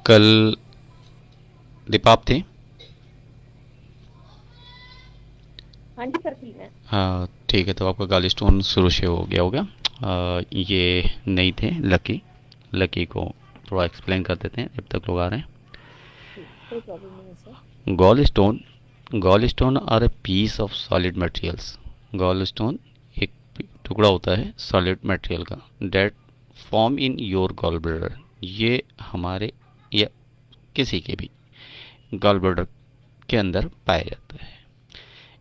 कल दीपाप थे। हाँ जी सर, ठीक है। हाँ ठीक है, तो आपका गॉल स्टोन शुरू से हो गया होगा। ये नहीं थे लकी। लकी को थोड़ा एक्सप्लेन कर देते हैं जब तक लोग आ रहे ठीक, कोई प्रॉब्लम नहीं है सर। हैं। Gall stone are a piece of solid materials. Gall stone एक टुकड़ा होता है सॉलिड मटेरियल का, that form in your gall bladder. ये हमारे या किसी के भी गॉल ब्लैडर के अंदर पाया जाता है।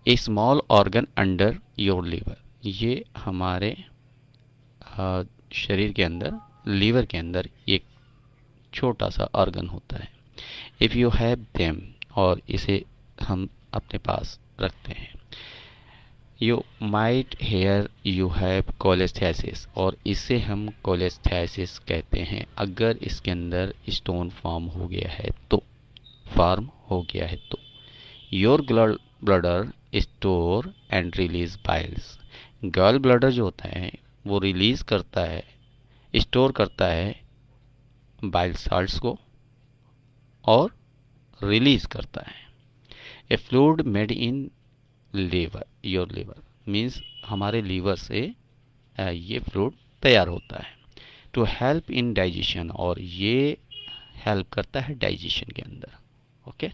A small organ under your liver. ये हमारे शरीर के अंदर, लीवर के अंदर एक छोटा सा ऑर्गन होता है। इफ़ यू हैव देम, और इसे हम अपने पास रखते हैं। You might hear you have cholestasis, और इसे हम कोलेस्थेसिस कहते हैं अगर इसके अंदर स्टोन फॉर्म हो गया है तो। Your bladder store and release biles. Gall bladder जो होता है वो रिलीज करता है, स्टोर करता है बाइल साल्ट्स को, और रिलीज करता है a fluid made in liver. Your liver means हमारे लीवर से ये फ्लूइड तैयार होता है टू हेल्प इन डाइजेशन, और ये हेल्प करता है डाइजेशन के अंदर। ओके,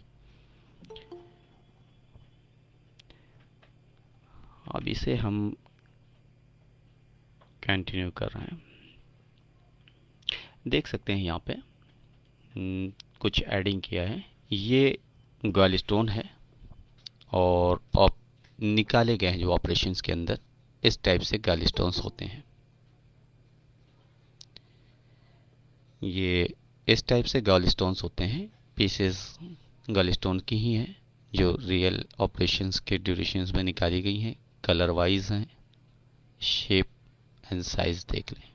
अब इसे हम कंटिन्यू कर रहे हैं। देख सकते हैं यहाँ पे कुछ एडिंग किया है। ये गॉल स्टोन है, और आप निकाले गए हैं जो ऑपरेशंस के अंदर इस टाइप से गॉल स्टोन्स होते हैं। ये इस टाइप से गॉल स्टोन्स होते हैं, पीसेस गॉल स्टोन की ही हैं जो रियल ऑपरेशंस के ड्यूरेशंस में निकाली गई हैं। कलर वाइज हैं, शेप एंड साइज देख लें।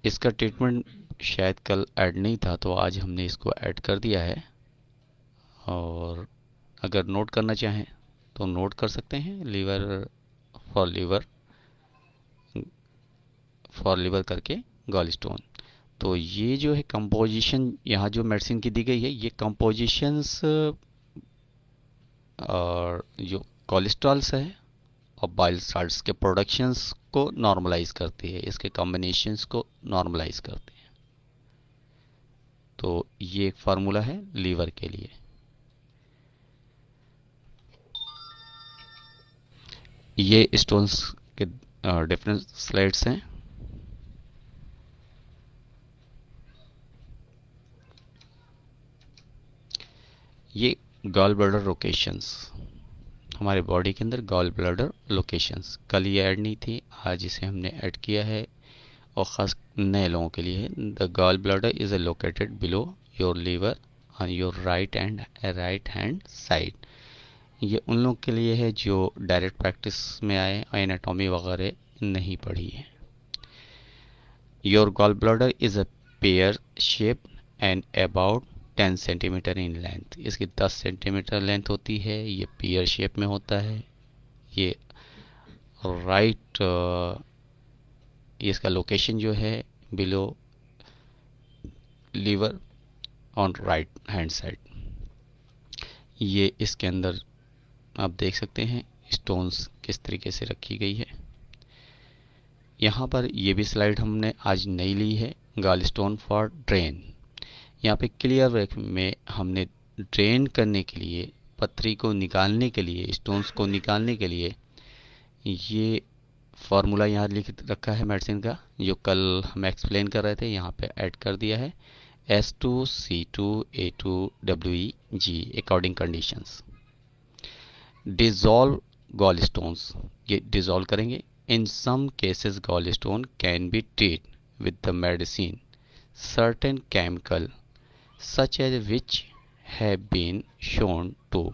इसका ट्रीटमेंट शायद कल ऐड नहीं था, तो आज हमने इसको ऐड कर दिया है। और अगर नोट करना चाहें तो नोट कर सकते हैं, liver for liver, for liver करके गॉल स्टोन। तो ये जो है कंपोजिशन यहाँ जो मेडिसिन की दी गई है, ये कंपोजिशंस और जो कोलेस्ट्रॉल्स है और बाइल साल्ट्स के प्रोडक्शंस को नॉर्मलाइज करती है, इसके कॉम्बिनेशंस को नॉर्मलाइज करती है। तो ये एक फार्मूला है लीवर के लिए। ये स्टोन्स के डिफरेंट स्लाइड्स हैं। ये गॉल ब्लैडर लोकेशंस, हमारे बॉडी के अंदर गॉल ब्लैडर लोकेशंस। कल ये ऐड नहीं थी, आज इसे हमने ऐड किया है, और ख़ास नए लोगों के लिए है। The gall bladder is located below your liver on your right hand side. ये उन लोगों के लिए है जो डायरेक्ट प्रैक्टिस में आए और एनाटॉमी वगैरह नहीं पढ़ी है। Your gall bladder is a pear shape and about 10 centimetre in length. इसकी 10 सेंटीमीटर लेंथ होती है, ये पेयर शेप में होता है। ये राइट इसका लोकेशन जो है below liver on right hand side. ये इसके अंदर आप देख सकते हैं स्टोन्स किस तरीके से रखी गई है। यहाँ पर ये भी स्लाइड हमने आज नई ली है, गॉल स्टोन फॉर ड्रेन। यहाँ पे क्लियर में हमने ड्रेन करने के लिए, पथरी को निकालने के लिए, स्टोन्स को निकालने के लिए ये फार्मूला यहाँ लिख रखा है मेडिसिन का, जो कल हम एक्सप्लेन कर रहे थे, यहाँ पे ऐड कर दिया है। S2C2A2WEG according conditions. Dissolve gall stones, ये डिजॉल्व करेंगे। In some cases gall stone can be treat with the medicine certain chemical such as which have been shown to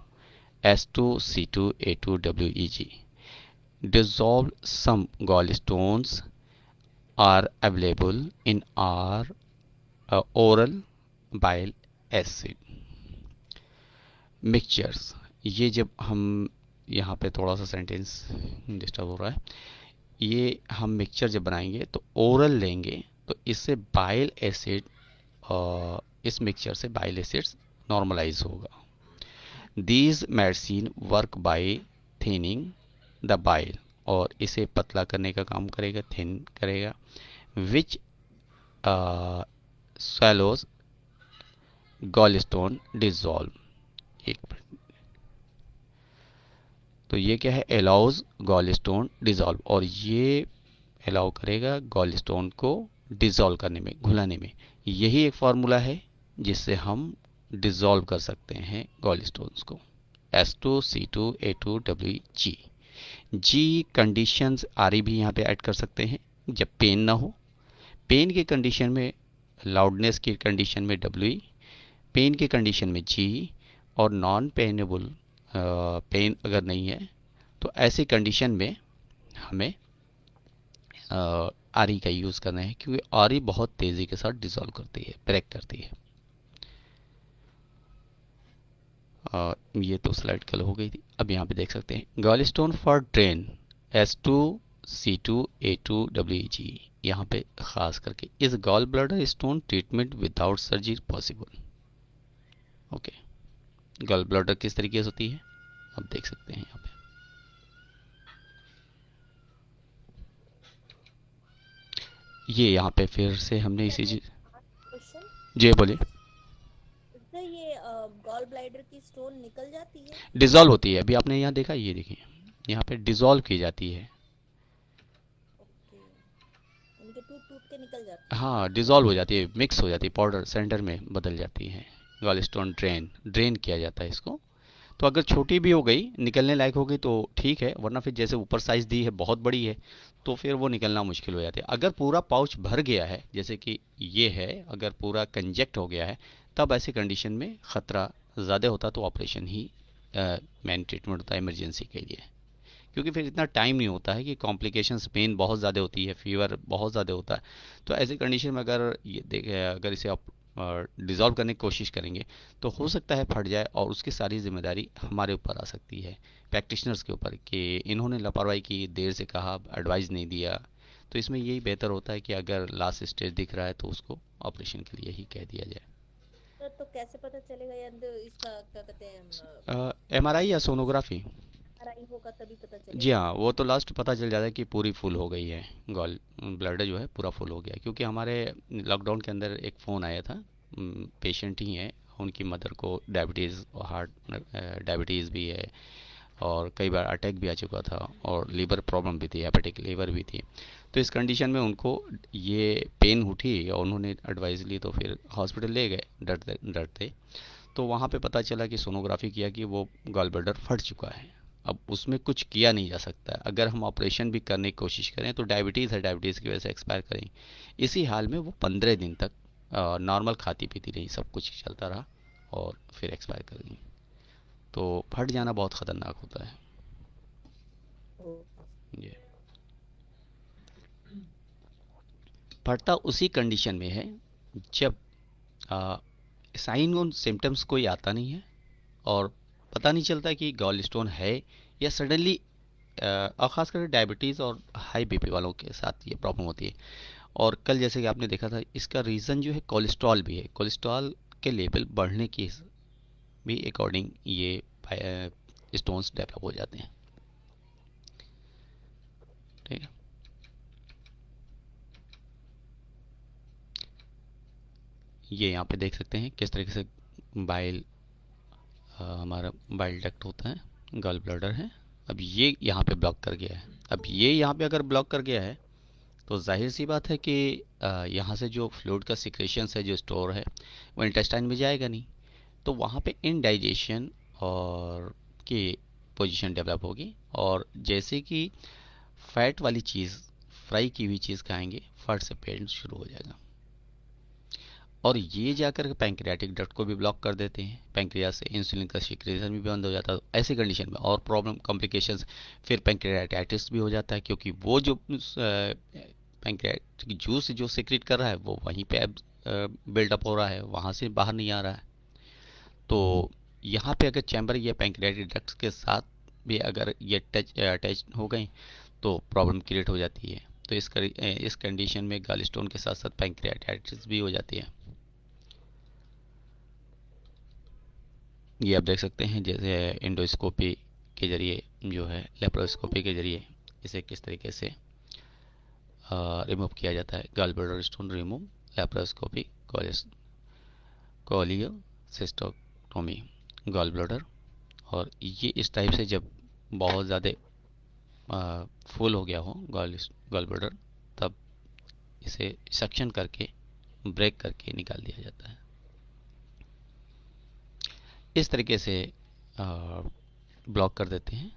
S2C2A2WEG dissolve. Some gallstones are available in our oral bile acid mixtures। ये जब हम यहाँ पे थोड़ा सा sentence disturb हो रहा है। ये हम मिक्सचर जब बनाएंगे तो ओरल लेंगे तो इससे बाइल एसिड, इस मिक्सचर से बाइल एसिड्स नॉर्मलाइज होगा। These medicine work by thinning the bile, और इसे पतला करने का काम करेगा, थिन करेगा, विच swallows गॉलस्टोन डिजॉल्व। एक मिनट, तो ये क्या है, अलाउज गॉलस्टोन डिजॉल्व, और ये अलाउ करेगा गॉलस्टोन को डिजॉल्व करने में, घुलाने में। यही एक फार्मूला है जिससे हम डिजॉल्व कर सकते हैं गॉलस्टोन्स को। S2C2A2WG। जी कंडीशंस आर भी यहाँ पे ऐड कर सकते हैं जब पेन ना हो। पेन की कंडीशन में, लाउडनेस की कंडीशन में डब्ल्यू, पेन की कंडीशन में जी, और नॉन पेनेबल पेन अगर नहीं है तो ऐसी कंडीशन में हमें आर का यूज़ करना है, क्योंकि आर बहुत तेज़ी के साथ डिसॉल्व करती है, ब्रेक करती है। ये तो स्लाइड कल हो गई थी। अब यहाँ पे देख सकते हैं गॉलस्टोन फॉर ड्रेन S2C2A2WG। यहाँ पे खास करके इस gall bladder stone treatment without surgery possible. Okay, gall bladder किस तरीके से होती है आप देख सकते हैं यहाँ पे। ये यहाँ पे फिर से हमने इसी चीज, क्वेश्चन, जी बोलिए। इससे ये गॉल ब्लैडर की स्टोन निकल जाती है? डिसॉल्व होती है, अभी आपने यहाँ देखा, ये देखिए यहाँ पे डिसॉल्व की जाती है। ओके, यानी कि टूट टूट के निकल जाती है। हाँ, डिसॉल्व हो जाती है, मिक्स हो जाती है, पाउडर सेंटर में बदल जाती है। गॉलस्टोन ड्रेन किया जाता है इसको। तो अगर छोटी भी हो गई, निकलने लायक हो गई तो ठीक है, वरना फिर जैसे ऊपर साइज दी है बहुत बड़ी है तो फिर वो निकलना मुश्किल हो जाता है। अगर पूरा पाउच भर गया है, जैसे कि ये है, अगर पूरा कंजेक्ट हो गया है, तब ऐसी कंडीशन में ख़तरा ज़्यादा होता तो ऑपरेशन ही मेन ट्रीटमेंट होता है इमरजेंसी के लिए। क्योंकि फिर इतना टाइम नहीं होता है कि कॉम्प्लिकेशंस, पेन बहुत ज़्यादा होती है, फीवर बहुत ज़्यादा होता है। तो ऐसी कंडीशन में अगर ये देखे, अगर इसे आप डिज़ोल्व करने की कोशिश करेंगे तो हो सकता है फट जाए, और उसकी सारी जिम्मेदारी हमारे ऊपर आ सकती है, प्रैक्टिशनर्स के ऊपर, कि इन्होंने लापरवाही की, देर से कहा, एडवाइस नहीं दिया। तो इसमें यही बेहतर होता है कि अगर लास्ट स्टेज दिख रहा है तो उसको ऑपरेशन के लिए ही कह दिया जाए। तो कैसे पता चलेगा यार इसका क्या कहते हैं, MRI या सोनोग्राफी। आरआई होगा तभी पता जी चलेगा? हाँ, वो तो लास्ट पता चल जाता है कि पूरी फुल हो गई है, गॉल ब्लैडर जो है पूरा फुल हो गया। क्योंकि हमारे लॉकडाउन के अंदर एक फ़ोन आया था, पेशेंट ही है, उनकी मदर को डायबिटीज़, हार्ट डायबिटीज़ भी है, और कई बार अटैक भी आ चुका था, और लीवर प्रॉब्लम भी थी, हेपेटिक लीवर भी थी। तो इस कंडीशन में उनको ये पेन उठी और उन्होंने एडवाइस ली, तो फिर हॉस्पिटल ले गए डरते डरते। तो वहाँ पे पता चला कि सोनोग्राफी किया कि वो गॉल ब्लैडर फट चुका है। अब उसमें कुछ किया नहीं जा सकता है। अगर हम ऑपरेशन भी करने की कोशिश करें तो डायबिटीज़ है, डायबिटीज़ की वजह से एक्सपायर करें। इसी हाल में वो 15 दिन तक नॉर्मल खाती पीती रही, सब कुछ चलता रहा, और फिर एक्सपायर कर गई। तो फट जाना बहुत ख़तरनाक होता है ओ, ये। फटता उसी कंडीशन में है जब साइन और सिम्टम्स कोई आता नहीं है, और पता नहीं चलता कि गॉल स्टोन है, या सडनली, और ख़ास करके डायबिटीज़ और हाई बीपी वालों के साथ ये प्रॉब्लम होती है। और कल जैसे कि आपने देखा था, इसका रीज़न जो है कोलेस्ट्रॉल भी है। कोलेस्ट्रॉल के लेवल बढ़ने की भी अकॉर्डिंग ये स्टोन्स डेवलप हो जाते हैं। ठीक है, ये यहाँ पे देख सकते हैं किस तरीके से बाइल, हमारा बाइल डक्ट होता है, गॉल ब्लैडर है। अब ये यहाँ पे ब्लॉक कर गया है। अब ये यहाँ पे अगर ब्लॉक कर गया है तो जाहिर सी बात है कि यहाँ से जो फ्लूइड का सिक्रेशंस है, जो स्टोर है, वो इंटेस्टाइन में जाएगा नहीं। तो वहाँ पे इनडाइजेशन और की पोजीशन डेवलप होगी, और जैसे कि फैट वाली चीज़, फ्राई की हुई चीज़ खाएंगे, फट से पेन शुरू हो जाएगा, और ये जाकर के पैंक्रियाटिक डक्ट को भी ब्लॉक कर देते हैं। पैंक्रियास से इंसुलिन का सिक्रेशन भी बंद हो जाता है। ऐसी कंडीशन में और प्रॉब्लम, कॉम्प्लिकेशंस, फिर पैंक्रियाटाइटिस भी हो जाता है, क्योंकि वो जो पैंक्रियाटिक जूस जो सिक्रेट कर रहा है वो वहीं पे बिल्डअप हो रहा है, वहाँ से बाहर नहीं आ रहा है। तो यहाँ पे अगर चैम्बर या पैंक्रियाटिक डक्ट के साथ भी अगर ये अटैच हो गए तो प्रॉब्लम क्रिएट हो जाती है। तो इस कंडीशन में गॉल स्टोन के साथ साथ पैंक्रियाटाइटिस भी हो जाती है। ये आप देख सकते हैं जैसे एंडोस्कोपी के जरिए जो है, लेप्रोस्कोपी के जरिए इसे किस तरीके से रिमूव किया जाता है। Gall bladder stone remove, laparoscopy, cholecystostomy, gall bladder. और ये इस टाइप से जब बहुत ज़्यादा फुल हो गया हो गॉल ब्लैडर, तब इसे सक्शन करके ब्रेक करके निकाल दिया जाता है। इस तरीके से ब्लॉक कर देते हैं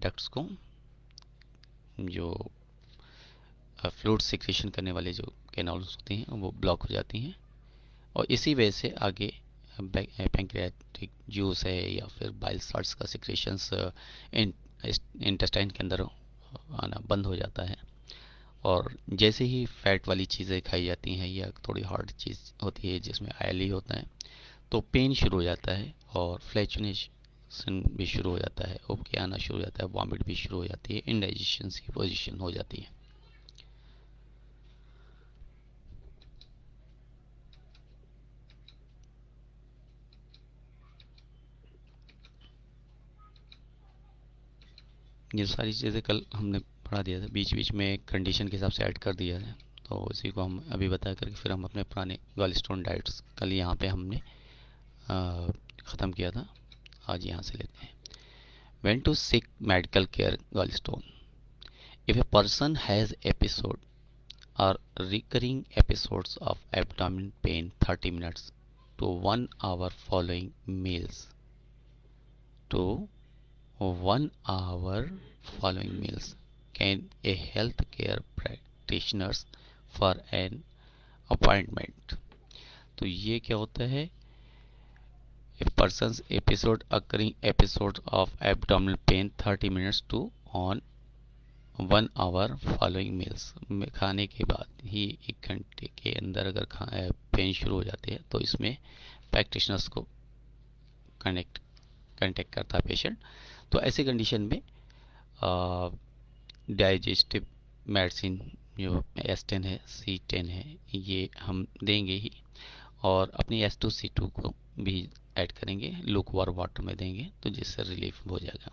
डक्ट्स को, जो फ्लूइड सिक्रेशन करने वाले जो कैनाल्स होती हैं वो ब्लॉक हो जाती हैं, और इसी वजह से आगे पैंक्रियाटिक जूस है या फिर बाइल सॉल्ट्स का सिक्रेशंस इंटेस्टाइन के अंदर आना बंद हो जाता है। और जैसे ही फैट वाली चीज़ें खाई जाती हैं या थोड़ी हार्ड चीज़ होती है जिसमें ऑयली होता है, तो पेन शुरू हो जाता है और फ्लैचुनेशन भी शुरू हो जाता है, उबके आना शुरू हो जाता है, वॉमिट भी शुरू हो जाती है, इंडाइजेशन की पोजीशन हो जाती है। ये सारी चीज़ें कल हमने पढ़ा दिया था, बीच बीच में कंडीशन के हिसाब से ऐड कर दिया है, तो उसी को हम अभी बता करके फिर हम अपने पुराने गॉलस्टोन डाइट्स कल यहाँ पे हमने ख़त्म किया था, आज यहाँ से लेते हैं। When to seek medical care gallstone? If a person has episode or recurring episodes of abdominal pain 30 minutes to 1 hour following meals, to 1 hour following meals, can a healthcare practitioners for an appointment? तो ये क्या होता है? A person's occurring episodes of abdominal pain 30 minutes to on 1 hour following meals, खाने के बाद ही 1 घंटे के अंदर अगर पेन शुरू हो जाते हैं तो इसमें प्रैक्टिशनर्स को कांटेक्ट करता है पेशेंट। तो ऐसे कंडीशन में डाइजेस्टिव मेडिसिन जो S10 है, C10 है, ये हम देंगे ही, और अपनी S2C2 को भी ऐड करेंगे, लुक वार्म वाटर में देंगे, तो जिससे रिलीफ हो जाएगा।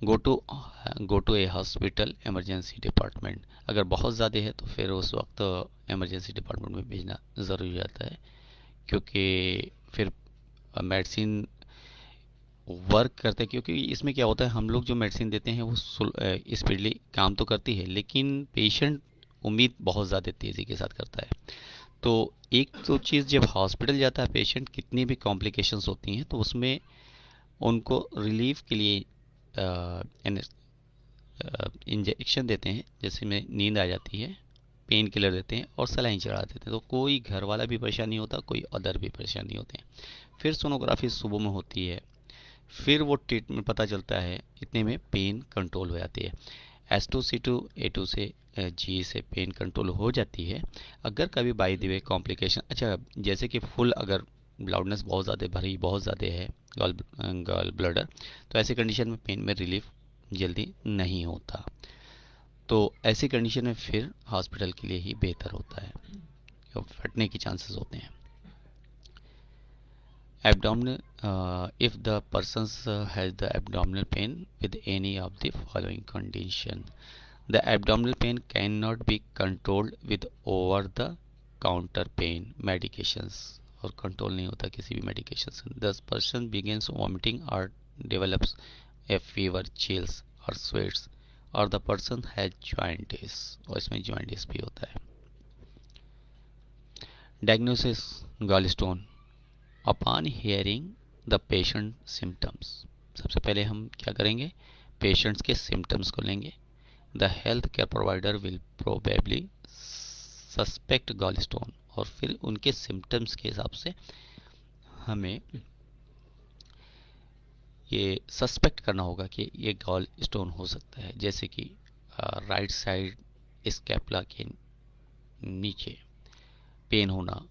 Go to a hospital emergency department, अगर बहुत ज़्यादा है तो फिर उस वक्त इमरजेंसी डिपार्टमेंट में भेजना ज़रूरी हो जाता है, क्योंकि फिर मेडिसिन वर्क करते हैं। क्योंकि इसमें क्या होता है, हम लोग जो मेडिसिन देते हैं वो स्पीडली काम तो करती है, लेकिन पेशेंट उम्मीद बहुत ज़्यादा तेज़ी के साथ करता है। तो एक तो चीज़, जब हॉस्पिटल जाता है पेशेंट, कितनी भी कॉम्प्लिकेशंस होती हैं तो उसमें उनको रिलीफ के लिए इंजेक्शन देते हैं, जैसे में नींद आ जाती है, पेन किलर देते हैं और सलाइन चढ़ा देते हैं, तो कोई घर वाला भी परेशान नहीं होता, कोई अदर भी परेशान नहीं होते हैं। फिर सोनोग्राफी सुबह में होती है, फिर वो ट्रीटमेंट पता चलता है, इतने में पेन कंट्रोल हो जाती है। S2C2 A2 से G से पेन कंट्रोल हो जाती है। अगर कभी बाई द वे कॉम्प्लिकेशन, अच्छा जैसे कि फुल अगर लाउडनेस बहुत ज़्यादा भरी बहुत ज़्यादा है गॉल ब्लैडर, तो ऐसी कंडीशन में पेन में रिलीफ जल्दी नहीं होता, तो ऐसी कंडीशन में फिर हॉस्पिटल के लिए ही बेहतर होता है, क्योंकि फटने के चांसेस होते हैं। Abdominal, if the person has the abdominal pain with any of the following condition, the abdominal pain cannot be controlled with over the counter pain medications, और कंट्रोल नहीं होता किसी भी मेडिकेशन से। The person begins vomiting or develops a fever, chills or sweats, और the person has jaundice, और इसमें jaundice भी होता है। Diagnosis gallstone upon hearing the patient symptoms, सबसे पहले हम क्या करेंगे, पेशेंट्स के सिम्टम्स को लेंगे। The health care provider will probably suspect gall stone, और फिर उनके सिम्टम्स के हिसाब से हमें ये सस्पेक्ट करना होगा कि ये गॉल स्टोन हो सकता है। जैसे कि राइट साइड स्कैपुला के नीचे पेन होना,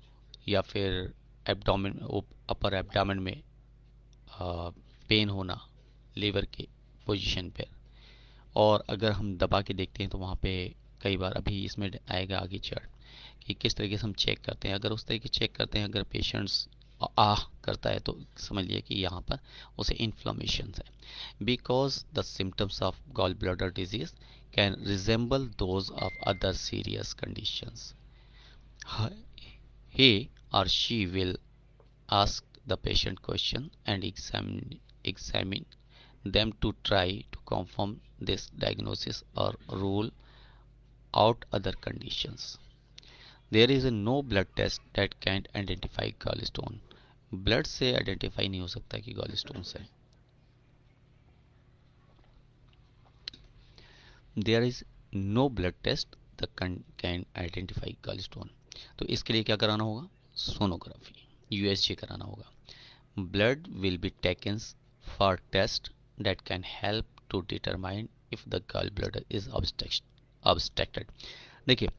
या फिर एब्डोमेन, अपर एब्डोमेन में पेन होना लीवर के पोजीशन पर, और अगर हम दबा के देखते हैं तो वहाँ पे कई बार अभी इसमें आएगा आगे चार्ट कि किस तरीके से हम चेक करते हैं। अगर उस तरीके चेक करते हैं, अगर पेशेंट्स आह करता है तो समझिए कि यहाँ पर उसे इन्फ्लामेशन है। Because the symptoms of gall bladder disease can resemble those of other serious conditions, he or she will ask the patient question and examine them to try to confirm this diagnosis or rule out other conditions. There is a no blood test that can't identify gallstone. Blood से identify नहीं हो सकता कि gallstone है। There is no blood test that can identify gallstone. तो इसके लिए क्या कराना होगा? सोनोग्राफी, यूएसजी कराना होगा। Blood will be taken for test that can help to determine if the gall bladder is obstructed. देखिए,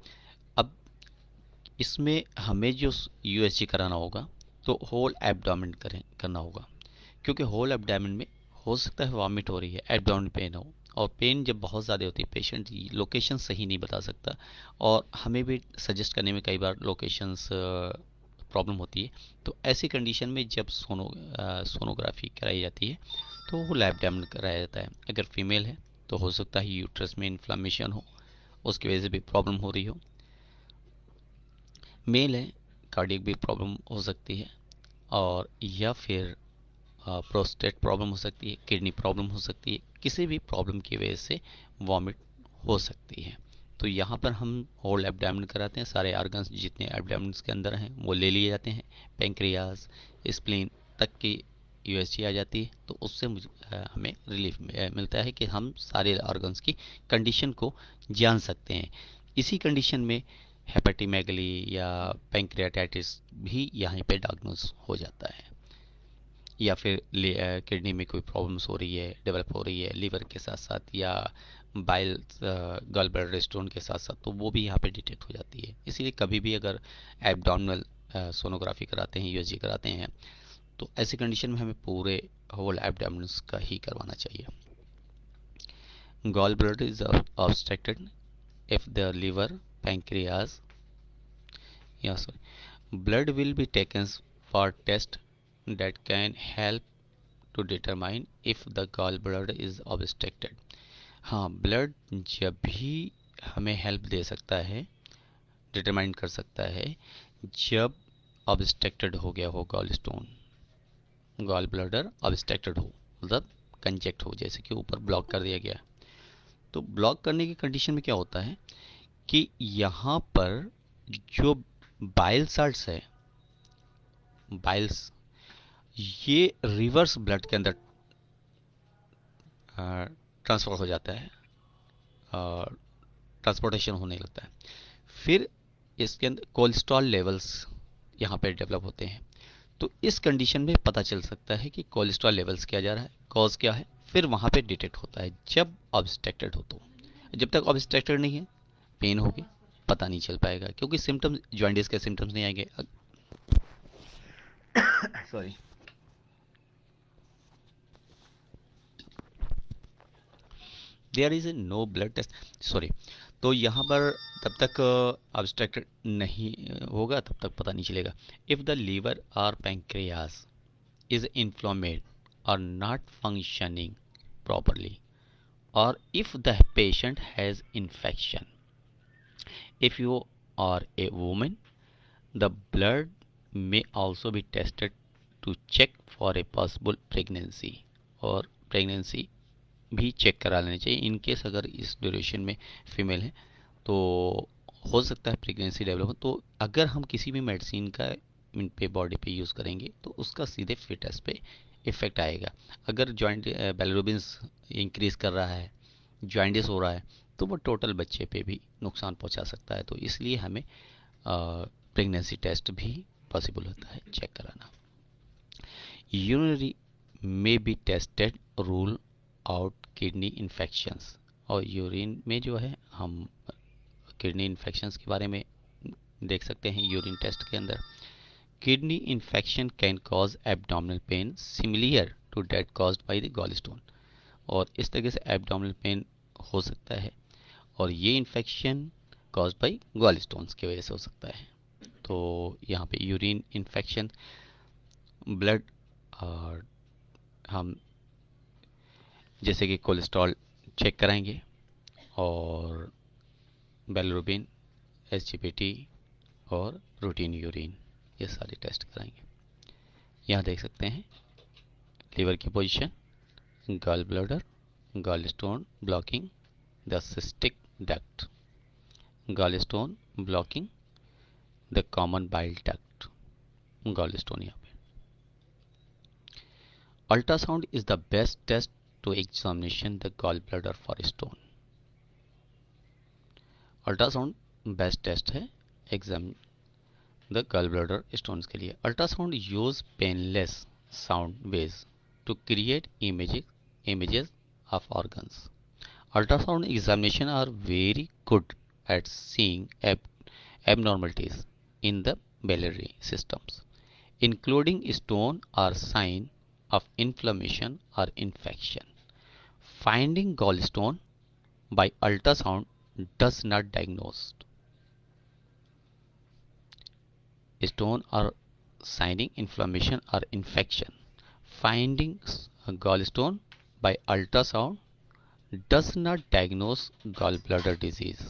अब इसमें हमें जो यूएसजी कराना होगा तो होल एब्डोमेन करना होगा, क्योंकि होल एब्डोमेन में हो सकता है वॉमिट हो रही है, एब्डोमेन पेन हो, और पेन जब बहुत ज़्यादा होती है पेशेंट लोकेशन सही नहीं बता सकता, और हमें भी सजेस्ट करने में कई बार लोकेशंस प्रॉब्लम होती है। तो ऐसी कंडीशन में जब सोनोग्राफी कराई जाती है तो होल एब्डोमेन कराया जाता है। अगर फीमेल है तो हो सकता है यूट्रस में इन्फ्लामेशन हो, उसकी वजह से भी प्रॉब्लम हो रही हो। मेल है, कार्डियक भी प्रॉब्लम हो सकती है, और या फिर प्रोस्टेट प्रॉब्लम हो सकती है, किडनी प्रॉब्लम हो सकती है, किसी भी प्रॉब्लम की वजह से वॉमिट हो सकती है। तो यहाँ पर हम होल एब्डोमेन कराते हैं, सारे ऑर्गन्स जितने एब्डोमेन के अंदर हैं वो ले लिए जाते हैं, पेंक्रियाज, स्प्लीन तक की यूएसजी आ जाती है। तो उससे हमें रिलीफ मिलता है कि हम सारे ऑर्गन्स की कंडीशन को जान सकते हैं। इसी कंडीशन में हेपेटिमेगली या पैंक्रियाटाइटिस भी यहाँ पे डायग्नोस हो जाता है, या फिर किडनी में कोई प्रॉब्लम्स हो रही है, डेवलप हो रही है लीवर के साथ साथ, या बाइल गॉल ब्लैडर स्टोन के साथ साथ, तो वो भी यहाँ पे डिटेक्ट हो जाती है। इसीलिए कभी भी अगर एब्डोमिनल सोनोग्राफी कराते हैं, यूएसजी कराते हैं, तो ऐसी कंडीशन में हमें पूरे होल एब्डोमिनस का ही करवाना चाहिए। Gall bladder is obstructed if the liver, pancreas, blood will be taken for test that can help to determine if the gallbladder is obstructed। हाँ, ब्लड जब भी हमें हेल्प दे सकता है, डिटरमाइन कर सकता है, जब ऑब्स्ट्रक्टेड हो गया हो gall stone, gall bladder obstructed हो, मतलब कंजेक्ट हो, जैसे कि ऊपर ब्लॉक कर दिया गया। तो ब्लॉक करने की कंडीशन में क्या होता है कि यहाँ पर जो बाइल साल्ट्स है, बाइल्स, ये रिवर्स ब्लड के अंदर ट्रांसफर हो जाता है, ट्रांसपोर्टेशन होने लगता है। फिर इसके अंदर कोलेस्ट्रॉल लेवल्स यहाँ पे डेवलप होते हैं। तो इस कंडीशन में पता चल सकता है कि कोलेस्ट्रॉल लेवल्स क्या जा रहा है, कॉज क्या है, फिर वहाँ पे डिटेक्ट होता है जब ऑब्स्ट्रक्टेड हो। तो जब तक ऑब्स्ट्रक्टेड नहीं है, पेन होगी, पता नहीं चल पाएगा, क्योंकि सिम्टम्स, जॉइंटिस के सिम्टम्स नहीं आएंगे। Sorry, there is a no blood test, sorry. तो यहाँ पर तब तक ऑब्स्ट्रक्टेड नहीं होगा, तब तक पता नहीं चलेगा। इफ द लीवर और पैंक्रियास इज इन्फ्लेमेड और not functioning properly, or if the patient has infection. If you are a woman, the blood may also be tested to check for a possible pregnancy, और pregnancy भी check करा लेनी चाहिए। In case अगर इस duration में female है तो हो सकता है प्रेगनेंसी डेवलप हो। तो अगर हम किसी भी मेडिसिन का इन पे बॉडी पे यूज़ करेंगे तो उसका सीधे फिटस पे इफेक्ट आएगा। अगर जॉइंट बिलिरुबिन्स इंक्रीज कर रहा है, जॉइंटिस हो रहा है, तो वो टोटल बच्चे पे भी नुकसान पहुंचा सकता है। तो इसलिए हमें प्रेगनेंसी टेस्ट भी पॉसिबल होता है चेक कराना। यूरिनरी में be tested rule out kidney infections, और यूरिन में जो है हम किडनी इन्फेक्शंस के बारे में देख सकते हैं यूरिन टेस्ट के अंदर। Kidney infection can cause abdominal pain similar to that caused by the gallstone, और इस तरीके से एब्डोमिनल पेन हो सकता है, और ये infection caused by gall stones की वजह से हो सकता है। तो यहाँ पे यूरिन इन्फेक्शन, ब्लड, और हम जैसे कि कोलेस्ट्रॉल चेक कराएंगे और बिलिरुबिन, एसजीपीटी और रूटीन यूरिन, ये सारे टेस्ट कराएंगे। यहाँ देख सकते हैं लीवर की position, gall bladder, gall stone blocking the cystic duct, gall stone blocking the common bile duct, gall stone यहाँ पे। Ultrasound is the best test to examination the gall bladder for stone. Ultrasound best test है exam the gall bladder stones के लिए। Ultrasound use painless sound waves to create images of organs. Ultrasound examination are very good at seeing abnormalities in the biliary systems, including stone or sign of inflammation or infection. Finding gallstone by ultrasound does not diagnose stone or signing inflammation or infection. Finding a gallstone by ultrasound does not diagnose gallbladder disease.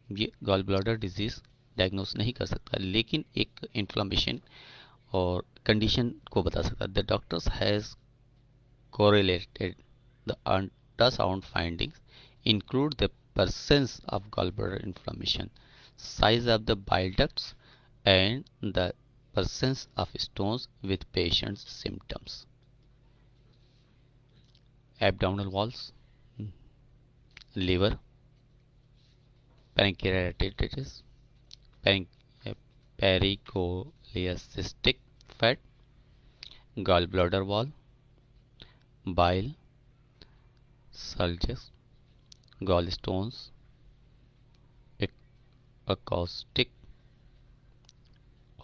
ये gallbladder disease diagnose नहीं कर सकता, लेकिन एक inflammation और condition को बता सकता है. The doctors has correlated the ultrasound findings include the presence of gallbladder inflammation, size of the bile ducts, and the presence of stones with patient's symptoms. Abdominal walls, liver, pancreatitis, pericholecystic fat, gallbladder wall, bile, sulcus, gallstones, acoustic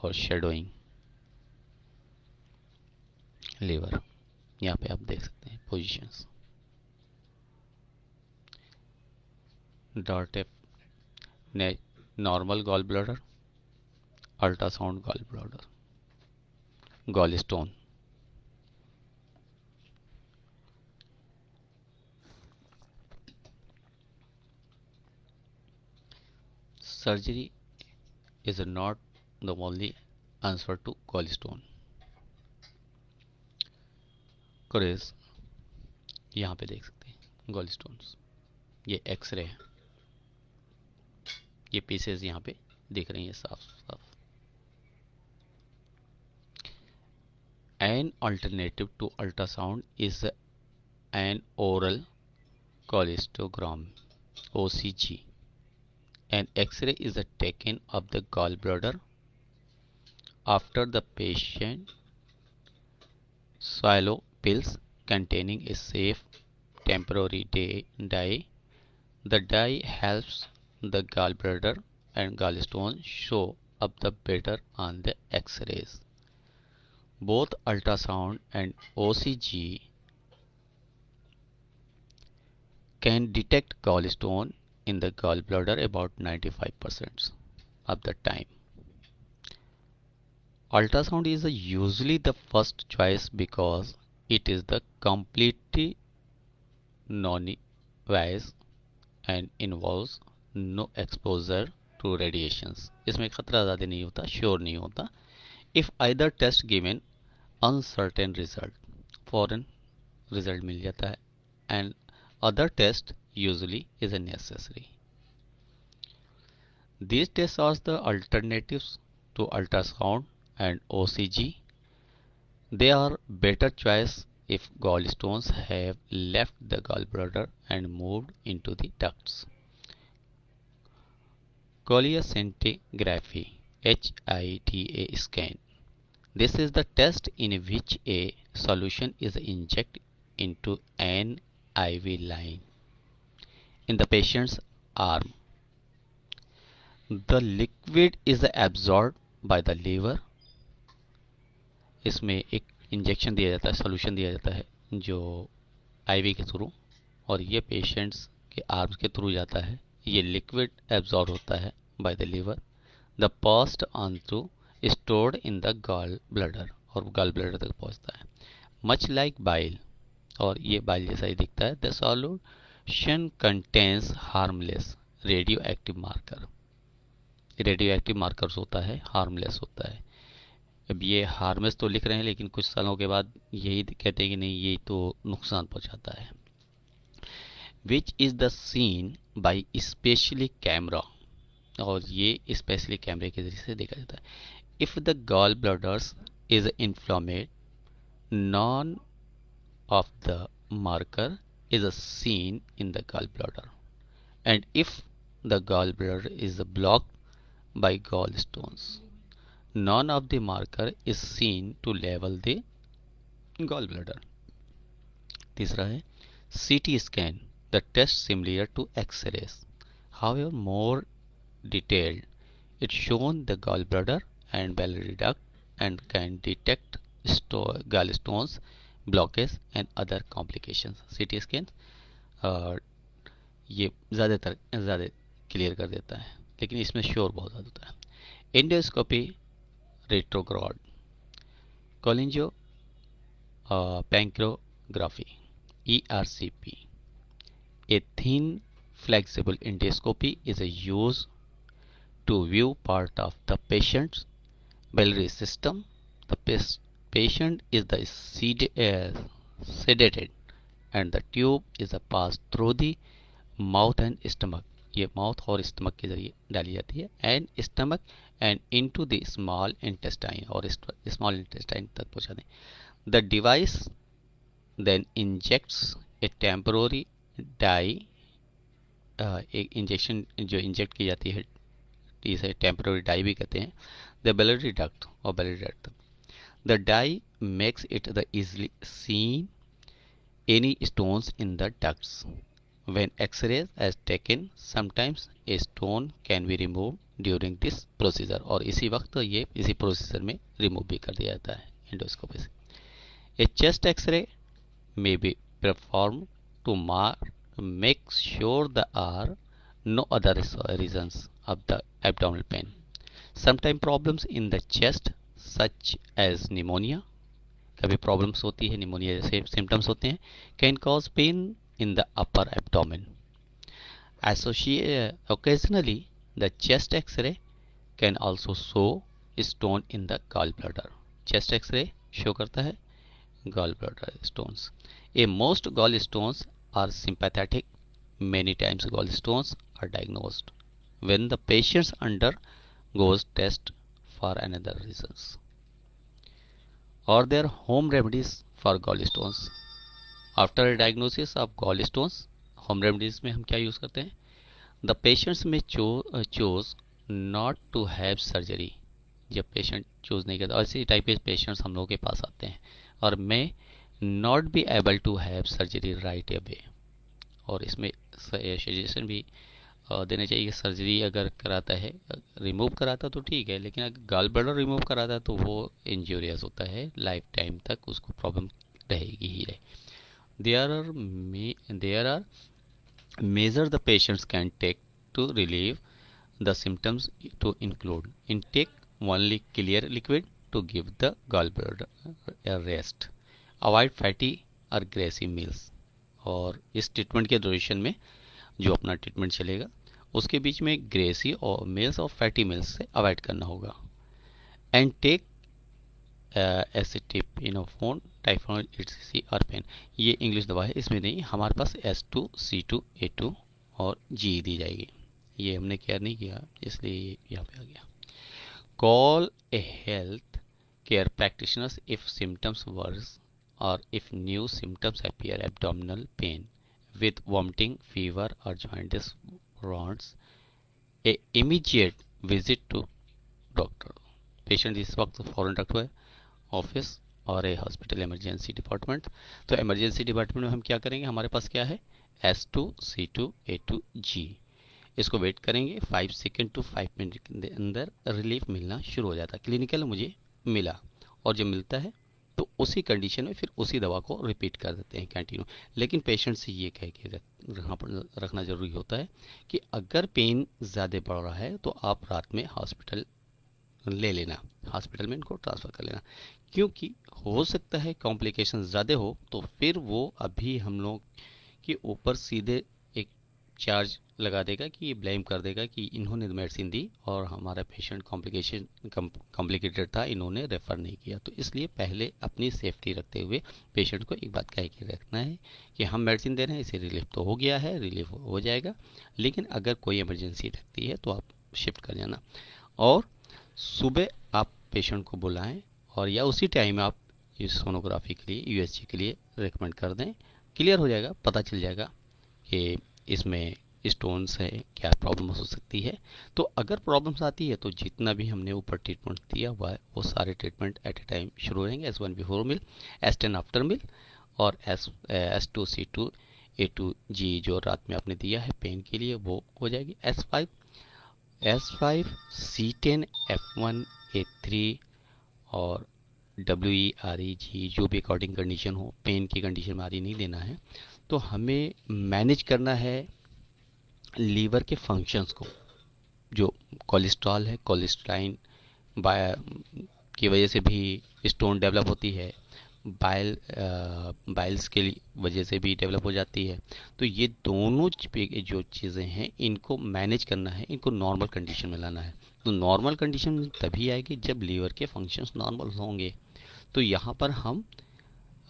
और shadowing liver. यहाँ पे आप देख सकते हैं positions. Dot F normal gall bladder, ultrasound gall bladder, gall stone. Surgery is not the only answer to gallstone. कोरेस यहाँ पे देख सकते हैं gallstones, ये एक्सरे है, ये पीसेस यहाँ पे दिख रही हैं साफ साफ। An alternative to ultrasound is an oral cholestogram (OCG). An X-ray is taken of the gallbladder after the patient swallow pills containing a safe temporary dye. The dye helps the gallbladder and gallstone show up the better on the X-rays. Both ultrasound and OCG can detect gallstone in the gallbladder about 95% of the time. Ultrasound is usually the first choice because it is the completely non-invasive and involves no exposure to radiations. इसमें खतरा ज़्यादा नहीं होता, sure नहीं होता. If either test given uncertain result, foreign result मिल जाता है, and other test usually is necessary. These tests are the alternatives to ultrasound and OCG. They are better choice if gallstones have left the gallbladder and moved into the ducts. Cholioscintigraphy (HITA) scan. This is the test in which a solution is injected into an IV line in the patient's arm. The liquid is absorbed by the liver. इसमें एक injection दिया जाता है, solution दिया जाता है जो ivy के थ्रू, और ये पेशेंट्स के आर्म्स के थ्रू जाता है ये लिक्विड एब्जॉर्ब होता है by the liver, the passed on to stored in the gall bladder, और गॉल ब्लडर तक पहुंचता है। मच लाइक बाइल, और ये बाइल जैसा ही दिखता है। The solution contains harmless radio active marker, radio active markers होता है, हार्मलेस होता है। अब ये हार्मलेस तो लिख रहे हैं, लेकिन कुछ सालों के बाद यही कहते हैं कि नहीं, ये तो नुकसान पहुंचाता है। Which is the scene by specially camera, और ये स्पेशली कैमरे के जरिए से देखा जाता है। If the gall bladders is inflamed, none of the marker is seen in the gallbladder, and if the gallbladder is blocked by gallstones, none of the marker is seen to level the gallbladder. तीसरा है CT scan, the test similar to X-rays, however more detailed. It shown the gallbladder and biliary duct and can detect gallstones, blockage and other complications. CT scan ये ज़्यादा clear कर देता है, लेकिन इसमें sure बहुत ज़्यादा होता है। Endoscopy retrograde, cholangiopancreatography ERCP, a thin flexible endoscopy is a use to view part of the patient's biliary system. The patient is the sedated and the tube is a pass through the mouth and stomach, ये mouth और stomach के जरिए डाली जाती है, and stomach and into the small intestine, और small intestine तक पहुंचा दें। The device then injects a temporary dye, एक इंजेक्शन जो इंजेक्ट की जाती है इसे टेम्पररी डाई भी कहते हैं। द biliary duct और biliary duct, the dye makes it the easily seen any stones in the ducts. When X-rays is taken, sometimes a stone can be removed during this procedure, और इसी वक्त ये इसी procedure में remove भी कर दिया जाता है एंडोस्कोपी से। A chest X-ray may be performed to make sure there are no other reasons of the abdominal pain. Sometimes problems in the chest such as pneumonia, कभी प्रॉब्लम्स होती है निमोनिया जैसे सिम्टम्स होते हैं, can cause pain in the upper abdomen. Occasionally the chest x-ray can also show stone in the gall bladder, chest x-ray show करता है gall bladder stones. A most gall stones are sympathetic, many times gall stones are diagnosed when the patients undergoes test for another reasons. Are there home remedies for gallstones? After a diagnosis of gallstones, home remedies में हम क्या use करते हैं? The patients may choose not to have surgery. जब patient choose नहीं करता, ऐसे type के पेशेंट्स हम लोगों के पास आते हैं, और may not be able to have surgery right away. और इसमें सजेशन भी देना चाहिए कि सर्जरी अगर कराता है, रिमूव कराता तो ठीक है, लेकिन अगर गॉल ब्लैडर रिमूव कराता है तो वो इंजूरियस होता है, लाइफ टाइम तक उसको प्रॉब्लम रहेगी ही रहे। There are measure the patients can take to relieve the symptoms to include intake only clear liquid to give the gall bladder rest, avoid fatty और ग्रेसी मील्स, और इस ट्रीटमेंट के duration में जो अपना ट्रीटमेंट चलेगा उसके बीच में ग्रेसी और मेल्स और फैटी मेल्स से अवॉइड करना होगा। And take acetaminophen, typhoid, HCC और पेन, ये इंग्लिश दवा है, इसमें नहीं, हमारे पास S2C2A2 और G दी जाएगी, ये हमने केयर नहीं किया इसलिए ये यहाँ पे आ गया। Call a health care practitioners if symptoms worse और if new symptoms appear, abdominal pain with vomiting, fever or jaundice warrants a immediate visit to doctor. Patient इस वक्त फौरन डॉक्टर ऑफिस और ए हॉस्पिटल इमरजेंसी डिपार्टमेंट। तो emergency department में हम क्या करेंगे, हमारे पास क्या है S2C2A2G, इसको वेट करेंगे 5 सेकेंड टू 5 मिनट के अंदर रिलीफ मिलना शुरू हो जाता है। क्लिनिकल मुझे मिला, और जब मिलता है तो उसी कंडीशन में फिर उसी दवा को रिपीट कर देते हैं कंटिन्यू, लेकिन पेशेंट से ये कह के रखना ज़रूरी होता है कि अगर पेन ज़्यादा बढ़ रहा है तो आप रात में हॉस्पिटल ले लेना, हॉस्पिटल में इनको ट्रांसफ़र कर लेना, क्योंकि हो सकता है कॉम्प्लिकेशन ज़्यादा हो तो फिर वो अभी हम लोग के ऊपर सीधे एक चार्ज लगा देगा कि ये ब्लेम कर देगा कि इन्होंने मेडिसिन दी और हमारा पेशेंट कॉम्प्लिकेटेड था, इन्होंने रेफ़र नहीं किया। तो इसलिए पहले अपनी सेफ्टी रखते हुए पेशेंट को एक बात कह के रखना है कि हम मेडिसिन दे रहे हैं, इसे रिलीफ तो हो गया है, रिलीफ हो जाएगा, लेकिन अगर कोई इमरजेंसी लगती है तो आप शिफ्ट कर जाना। और सुबह आप पेशेंट को बुलाएं और या उसी टाइम आप इस सोनोग्राफी के लिए यूएसजी के लिए रिकमेंड कर दें। क्लियर हो जाएगा, पता चल जाएगा कि इसमें स्टोन्स है, क्या प्रॉब्लम हो सकती है। तो अगर प्रॉब्लम्स आती है तो जितना भी हमने ऊपर ट्रीटमेंट दिया हुआ है वो सारे ट्रीटमेंट एट ए टाइम शुरू रहेंगे। S1 बिफोर मिल, S10 आफ्टर मिल और S2 C2 A2 G जो रात में आपने दिया है पेन के लिए वो हो जाएगी। S5 C10 F1 A3 और WEREG जो भी अकॉर्डिंग कंडीशन हो, पेन की कंडीशन में RE नहीं लेना है। तो हमें मैनेज करना है लीवर के फंक्शंस को, जो कोलेस्ट्रॉल है, कोलेस्ट्राइन की वजह से भी स्टोन डेवलप होती है, बाइल्स के वजह से भी डेवलप हो जाती है। तो ये दोनों जो चीज़ें हैं इनको मैनेज करना है, इनको नॉर्मल कंडीशन में लाना है। तो नॉर्मल कंडीशन तभी आएगी जब लीवर के फंक्शंस नॉर्मल होंगे। तो यहाँ पर हम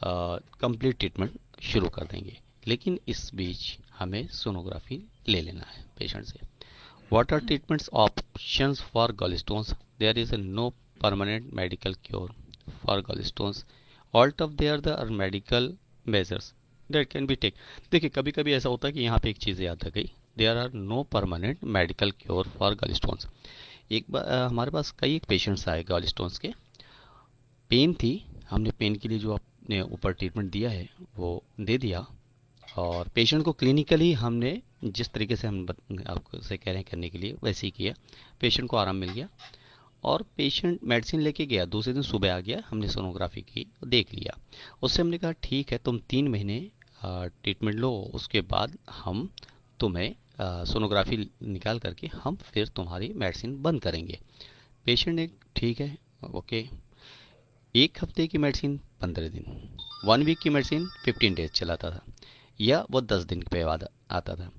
कंप्लीट ट्रीटमेंट शुरू कर देंगे, लेकिन इस बीच हमें सोनोग्राफी ले लेना है पेशेंट से। What are treatments options for gallstones? There is no permanent medical cure for gallstones. Altogether are medical measures that can be taken. देखिए कभी कभी ऐसा होता है कि यहाँ पे एक चीज़ याद आ गई, There are no permanent medical cure for gallstones. एक बार हमारे पास कई पेशेंट्स आए gallstones के, पेन थी, हमने पेन के लिए जो आपने ऊपर ट्रीटमेंट दिया है वो दे दिया और पेशेंट को क्लिनिकली हमने जिस तरीके से हम आपको से कह रहे हैं करने के लिए वैसे ही किया। पेशेंट को आराम मिल गया और पेशेंट मेडिसिन लेके गया, दूसरे दिन सुबह आ गया, हमने सोनोग्राफी की, देख लिया। उससे हमने कहा ठीक है तुम 3 महीने ट्रीटमेंट लो, उसके बाद हम तुम्हें सोनोग्राफी निकाल करके हम फिर तुम्हारी मेडिसिन बंद करेंगे। पेशेंट ने ठीक है ओके, 1 हफ्ते की मेडिसिन 15 दिन, 1 वीक की मेडिसिन 15 डेज चलाता था, या वो 10 दिन पे बाद आता था।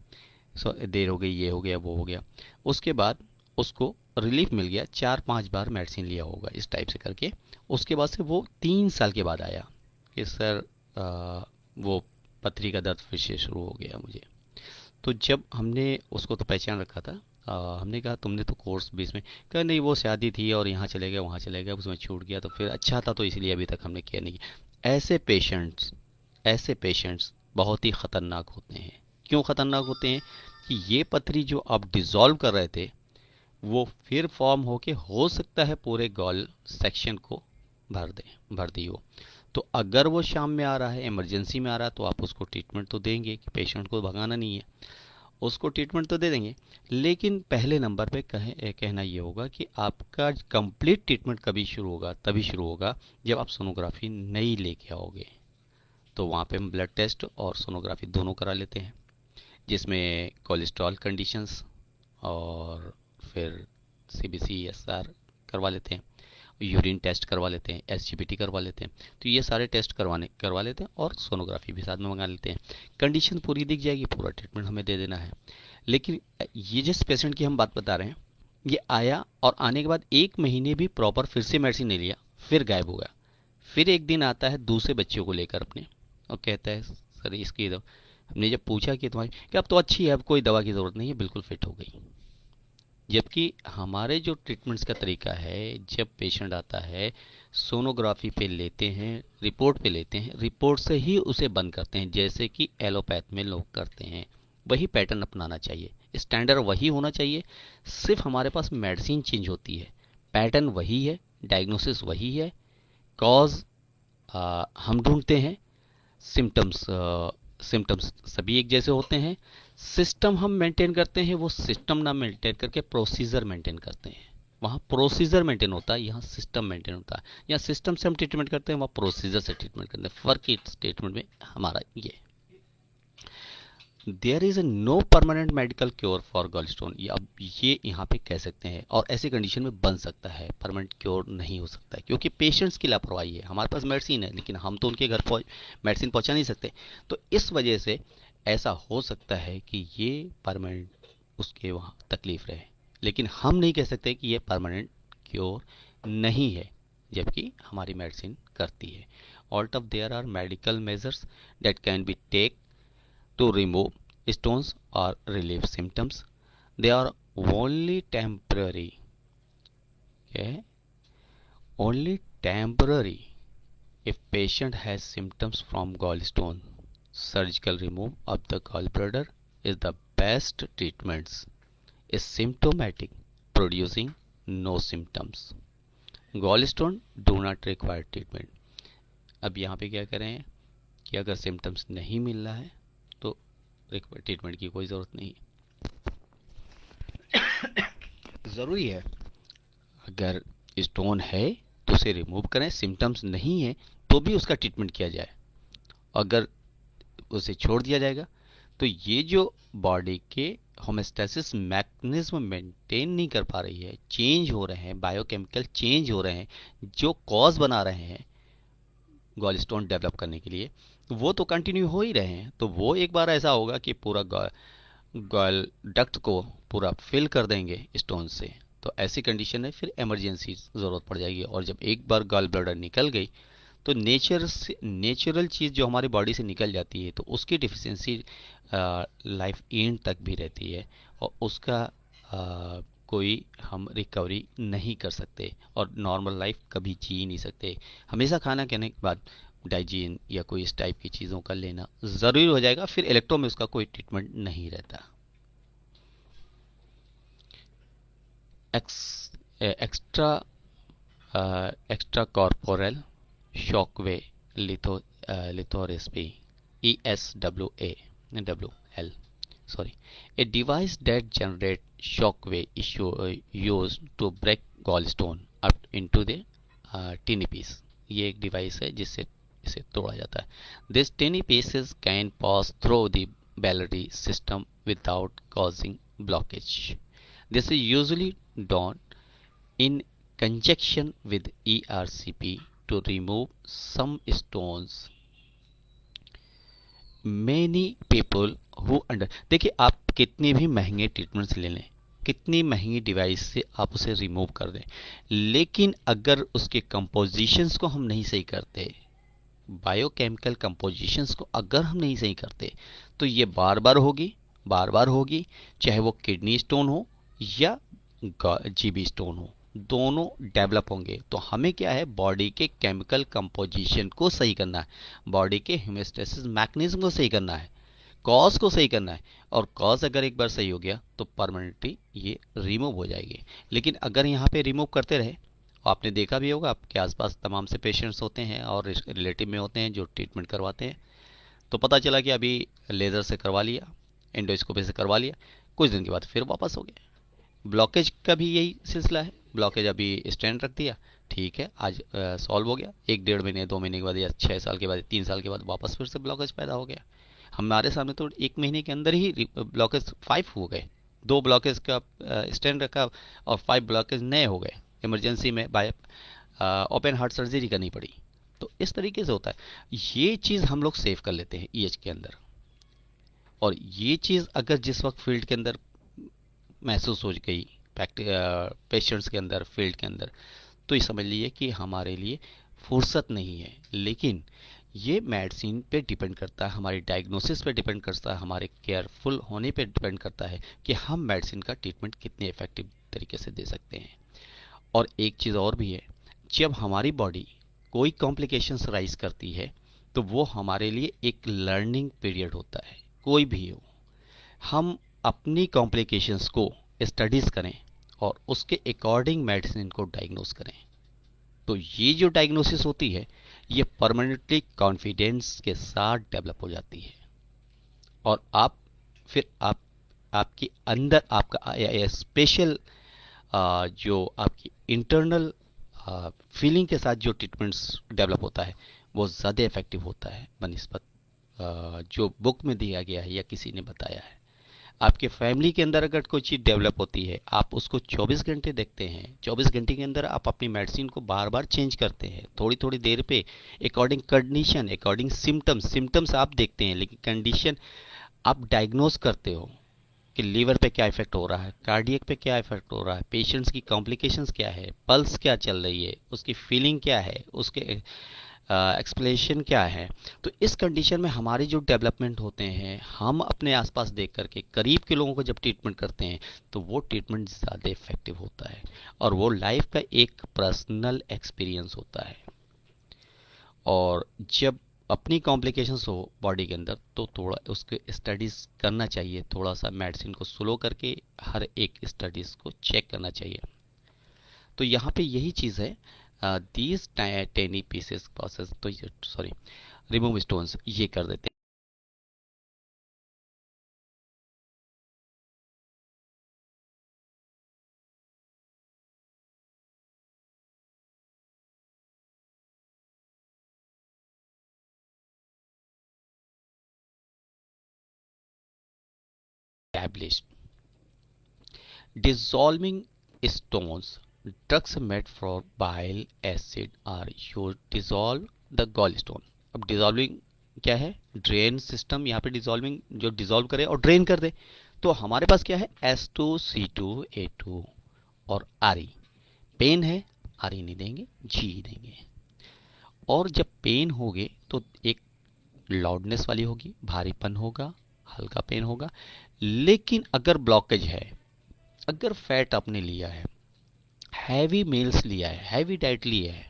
देर हो गई, ये हो गया, वो हो गया। उसके बाद उसको रिलीफ मिल गया, 4-5 बार मेडिसिन लिया होगा इस टाइप से करके। उसके बाद से वो 3 साल के बाद आया कि सर वो पथरी का दर्द फिर से शुरू हो गया मुझे। तो जब हमने उसको तो पहचान रखा था, हमने कहा तुमने तो कोर्स बीच में, कहा नहीं वो शादी थी और यहाँ चले गया वहाँ चले गया, उसमें छूट गया, तो फिर अच्छा था तो इसलिए अभी तक हमने किया नहीं किया। ऐसे पेशेंट्स बहुत ही ख़तरनाक होते हैं। क्यों ख़तरनाक होते हैं कि ये पथरी जो आप डिज़ोल्व कर रहे थे वो फिर फॉर्म होके हो सकता है पूरे गॉल सेक्शन को भर दी हो। तो अगर वो शाम में आ रहा है, इमरजेंसी में आ रहा है, तो आप उसको ट्रीटमेंट तो देंगे कि पेशेंट को भगाना नहीं है, उसको ट्रीटमेंट तो दे देंगे। लेकिन पहले नंबर पे कहना ये होगा कि आपका कंप्लीट ट्रीटमेंट कभी शुरू होगा, तभी शुरू होगा जब आप सोनोग्राफी नहीं लेके आओगे। तो वहाँ पे हम ब्लड टेस्ट और सोनोग्राफी दोनों करा लेते हैं, जिसमें कोलेस्ट्रॉल कंडीशंस और फिर CBC-SR करवा लेते हैं, यूरिन टेस्ट करवा लेते हैं, SGPT करवा लेते हैं। तो ये सारे टेस्ट करवा लेते हैं और सोनोग्राफी भी साथ में मंगा लेते हैं। कंडीशन पूरी दिख जाएगी, पूरा ट्रीटमेंट हमें दे देना है। लेकिन ये जिस पेशेंट की हम बात बता रहे हैं, ये आया और आने के बाद 1 महीने भी प्रॉपर फिर से मेडिसिन नहीं लिया, फिर गायब हो गया। फिर एक दिन आता है दूसरे बच्चों को लेकर अपने और कहता है सर इसकी दवा, हमने जब पूछा कि तुम्हारी, कि अब तो अच्छी है, अब कोई दवा की ज़रूरत नहीं है, बिल्कुल फिट हो गई। जबकि हमारे जो ट्रीटमेंट्स का तरीका है, जब पेशेंट आता है सोनोग्राफी पे लेते हैं, रिपोर्ट पे लेते हैं, रिपोर्ट से ही उसे बंद करते हैं, जैसे कि एलोपैथ में लोग करते हैं। वही पैटर्न अपनाना चाहिए, स्टैंडर्ड वही होना चाहिए, सिर्फ हमारे पास मेडिसिन चेंज होती है, पैटर्न वही है, डायग्नोसिस वही है, कॉज हम ढूंढते हैं, सिम्टम्स सभी एक जैसे होते हैं, सिस्टम हम मेंटेन करते हैं, वो सिस्टम ना मेंटेन करके प्रोसीजर मेंटेन करते हैं। वहाँ प्रोसीजर मेंटेन होता है, यहाँ सिस्टम मेंटेन होता है। यहाँ सिस्टम से हम ट्रीटमेंट करते हैं, वहाँ प्रोसीजर से ट्रीटमेंट करते हैं। फ़र्क ही ट्रीटमेंट में हमारा ये। There is no permanent medical cure for gall stone. अब ये यहाँ पे कह सकते हैं, और ऐसी कंडीशन में बन सकता है, परमानेंट क्योर नहीं हो सकता है क्योंकि पेशेंट्स की लापरवाही है। हमारे पास मेडिसिन है लेकिन हम तो उनके घर मेडिसिन पहुंचा नहीं सकते, तो इस वजह से ऐसा हो सकता है कि ये परमानेंट उसके वहाँ तकलीफ रहे, लेकिन हम नहीं कह सकते कि ये परमानेंट क्योर नहीं है, जबकि हमारी मेडिसिन करती है। Although of there are medical measures that can be take to remove stones or relieve symptoms. They are only temporary. Okay? Only temporary. If patient has symptoms from gallstone, surgical remove of the gallbladder is the best treatments. Is symptomatic, producing no symptoms. Gallstone do not require treatment. अब यहाँ पे क्या करें कि अगर symptoms नहीं मिल रहा है तो ट्रीटमेंट की कोई ज़रूरत नहीं। ज़रूरी है अगर स्टोन है तो उसे रिमूव करें, सिम्टम्स नहीं है तो भी उसका ट्रीटमेंट किया जाए। अगर उसे छोड़ दिया जाएगा तो ये जो बॉडी के होमेस्टेसिस मैकेनिज्म मेंटेन नहीं कर पा रही है, चेंज हो रहे हैं, बायोकेमिकल चेंज हो रहे हैं जो कॉज बना रहे हैं गॉल स्टोन डेवलप करने के लिए, वो तो कंटिन्यू हो ही रहे हैं। तो वो एक बार ऐसा होगा कि पूरा गॉल डक्ट को पूरा फिल कर देंगे स्टोन से, तो ऐसी कंडीशन में फिर इमरजेंसी ज़रूरत पड़ जाएगी। और जब एक बार गॉल ब्लैडर निकल गई तो नेचुरल चीज़ जो हमारी बॉडी से निकल जाती है तो उसकी डिफिशियंसी लाइफ एंड तक भी रहती है और उसका कोई हम रिकवरी नहीं कर सकते और नॉर्मल लाइफ कभी जी नहीं सकते। हमेशा खाना खाने के बाद डाइजीन या कोई इस टाइप की चीज़ों का लेना ज़रूरी हो जाएगा, फिर इलेक्ट्रो में उसका कोई ट्रीटमेंट नहीं रहता। Extra extra corporeal shockwave lithotripsy ESWL, sorry, a device that generates shockwave used to break gallstone up into the tiny piece। ये एक डिवाइस है जिससे इसे तोड़ा जाता है। These tiny pieces can pass through the biliary system without causing blockage. This is usually done in conjunction with ERCP to remove some stones। Many people who under, देखिए आप कितने भी महंगे ट्रीटमेंट्स ले लें, कितनी महंगी डिवाइस से आप उसे रिमूव कर दें, लेकिन अगर उसके कंपोजिशंस को हम नहीं सही करते, बायोकेमिकल कंपोजिशंस को अगर हम नहीं सही करते तो ये बार बार होगी, चाहे वो किडनी स्टोन हो या जीबी स्टोन हो, दोनों डेवलप होंगे। तो हमें क्या है, बॉडी के केमिकल कंपोजिशन को सही करना है, बॉडी के होमेस्टेसिस मैकेनिज्म को सही करना है, कॉज को सही करना है, और कॉज अगर एक बार सही हो गया तो परमानेंटली ये रिमूव हो जाएगी। लेकिन अगर यहाँ पे रिमूव करते रहे, आपने देखा भी होगा आपके आसपास तमाम से पेशेंट्स होते हैं और रिलेटिव में होते हैं जो ट्रीटमेंट करवाते हैं, तो पता चला कि अभी लेज़र से करवा लिया, एंडोस्कोपी से करवा लिया, कुछ दिन के बाद फिर वापस हो गया। ब्लॉकेज का भी यही सिलसिला है, ब्लॉकेज अभी स्टैंड रख दिया, ठीक है, आज सॉल्व हो गया, 1 डेढ़ महीने 2 महीने के बाद या 6 साल के बाद 3 साल के बाद वापस फिर से ब्लॉकेज पैदा हो गया। हमारे सामने तो 1 महीने के अंदर ही ब्लॉकेज 5 हो गए, 2 ब्लॉकेज का स्टैंड रखा और 5 ब्लॉकेज नए हो गए, इमरजेंसी में बाय ओपन हार्ट सर्जरी करनी पड़ी। तो इस तरीके से होता है। ये चीज़ हम लोग सेव कर लेते हैं ईएच के अंदर, और ये चीज़ अगर जिस वक्त फील्ड के अंदर महसूस हो गई पेशेंट्स के अंदर, फील्ड के अंदर, तो ये समझ लीजिए कि हमारे लिए फुर्सत नहीं है। लेकिन ये मेडिसिन पे डिपेंड करता है, हमारी डायग्नोसिस पे डिपेंड करता है, हमारे केयरफुल होने पे डिपेंड करता है कि हम मेडिसिन का ट्रीटमेंट कितने इफेक्टिव तरीके से दे सकते हैं। और एक चीज़ और भी है, जब हमारी बॉडी कोई कॉम्प्लिकेशंस राइज करती है तो वो हमारे लिए एक लर्निंग पीरियड होता है। कोई भी हो, हम अपनी कॉम्प्लिकेशंस को स्टडीज़ करें और उसके अकॉर्डिंग मेडिसिन को डायग्नोस करें। तो ये जो डायग्नोसिस होती है ये परमानेंटली कॉन्फिडेंस के साथ डेवलप हो जाती है, और आप फिर आपके अंदर आपका स्पेशल जो आपकी इंटरनल फीलिंग के साथ जो ट्रीटमेंट्स डेवलप होता है वो ज़्यादा इफेक्टिव होता है बनिस्बत जो बुक में दिया गया है या किसी ने बताया है। आपके फैमिली के अंदर अगर कोई चीज़ डेवलप होती है, आप उसको 24 घंटे देखते हैं, 24 घंटे के अंदर आप अपनी मेडिसिन को बार बार चेंज करते हैं, थोड़ी थोड़ी देर पे according condition, according symptoms, symptoms आप देखते हैं लेकिन कंडीशन आप डायग्नोज करते हो कि लीवर पे क्या इफेक्ट हो रहा है, कार्डियक पे क्या इफेक्ट हो रहा है, पेशेंट्स की कॉम्प्लिकेशंस क्या है, पल्स क्या चल रही है, उसकी फीलिंग क्या है, उसके एक्सप्लेनेशन क्या है। तो इस कंडीशन में हमारे जो डेवलपमेंट होते हैं, हम अपने आसपास देख करके करीब के लोगों को जब ट्रीटमेंट करते हैं तो वो ट्रीटमेंट ज़्यादा इफेक्टिव होता है और वो लाइफ का एक पर्सनल एक्सपीरियंस होता है। और जब अपनी कॉम्प्लिकेशंस हो बॉडी के अंदर तो थोड़ा उसके स्टडीज़ करना चाहिए, थोड़ा सा मेडिसिन को स्लो करके हर एक स्टडीज़ को चेक करना चाहिए। तो यहाँ पे यही चीज़ है, दीज टेनी पीसेस प्रोसेस, तो सॉरी रिमूव स्टोन्स ये कर देते हैं। एब्लिश dissolving stones, drugs made for bile acid are used dissolve the gallstone। अब डिजॉल्विंग क्या है, ड्रेन सिस्टम, यहाँ पे डिजॉल्विंग जो डिजॉल्व करे और ड्रेन कर दे। तो हमारे पास क्या है, S2C2A2 और Re। पेन है, Re नहीं देंगे, G देंगे। और जब पेन होगे तो एक लाउडनेस वाली होगी, भारीपन होगा, हल्का पेन होगा। लेकिन अगर ब्लॉकेज है, अगर फैट आपने लिया है, हैवी मील्स लिया है, हैवी डाइट लिया है,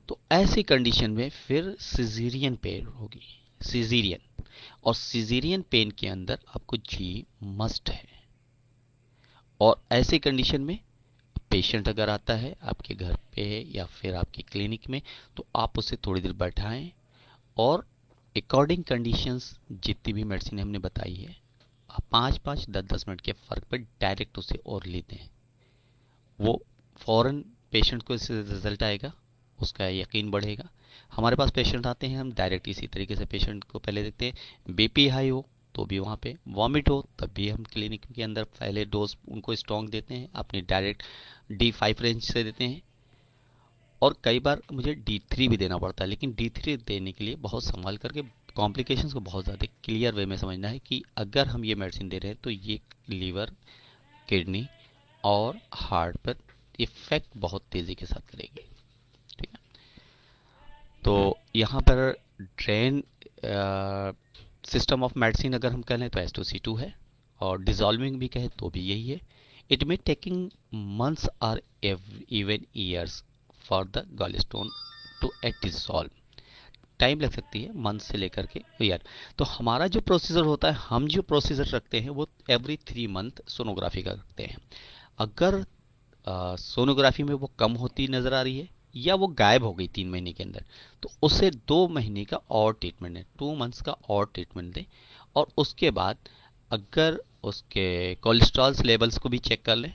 तो ऐसी कंडीशन में फिर सिजेरियन पेन होगी, सिजेरियन। और सिजेरियन पेन के अंदर आपको जी मस्ट है। और ऐसी कंडीशन में पेशेंट अगर आता है आपके घर पे या फिर आपकी क्लिनिक में तो आप उसे थोड़ी देर बैठाएं और अकॉर्डिंग कंडीशंस जितनी भी मेडिसिन हमने बताई है, आप 5-5 10-10 मिनट के फर्क पर डायरेक्ट उसे और लेते हैं। वो फौरन पेशेंट को इससे रिजल्ट आएगा, उसका यकीन बढ़ेगा। हमारे पास पेशेंट आते हैं, हम डायरेक्ट इसी तरीके से पेशेंट को पहले देखते हैं। बीपी हाई हो तो भी वहाँ पे, वॉमिट हो तब भी हम क्लिनिक के अंदर पहले डोज उनको स्ट्रॉन्ग देते हैं, अपनी डायरेक्ट D5 रेंज से देते हैं। और कई बार मुझे D3 भी देना पड़ता है, लेकिन D3 देने के लिए बहुत संभाल करके, कॉम्प्लिकेशंस को बहुत ज़्यादा क्लियर वे में समझना है कि अगर हम ये मेडिसिन दे रहे हैं तो ये लीवर, किडनी और हार्ट पर इफेक्ट बहुत तेज़ी के साथ करेगी। ठीक है, तो यहाँ पर ड्रेन सिस्टम ऑफ मेडिसिन अगर हम कहें तो S2C2 है, और डिजॉल्विंग भी कहें तो भी यही है। इट मे टेकिंग मंथ्स और even years for the gallstone to at dissolve. Time लग सकती है मंथ से लेकर के ईयर। तो हमारा जो प्रोसीजर होता है, हम जो प्रोसीजर रखते हैं वो एवरी 3 मंथ सोनोग्राफी का रखते हैं। अगर सोनोग्राफी में वो कम होती नज़र आ रही है या वो गायब हो गई 3 महीने के अंदर, तो उसे 2 महीने का और ट्रीटमेंट दें, 2 मंथ्स का और ट्रीटमेंट दें। और उसके बाद अगर उसके कोलेस्ट्रॉल लेवल्स को भी चेक कर लें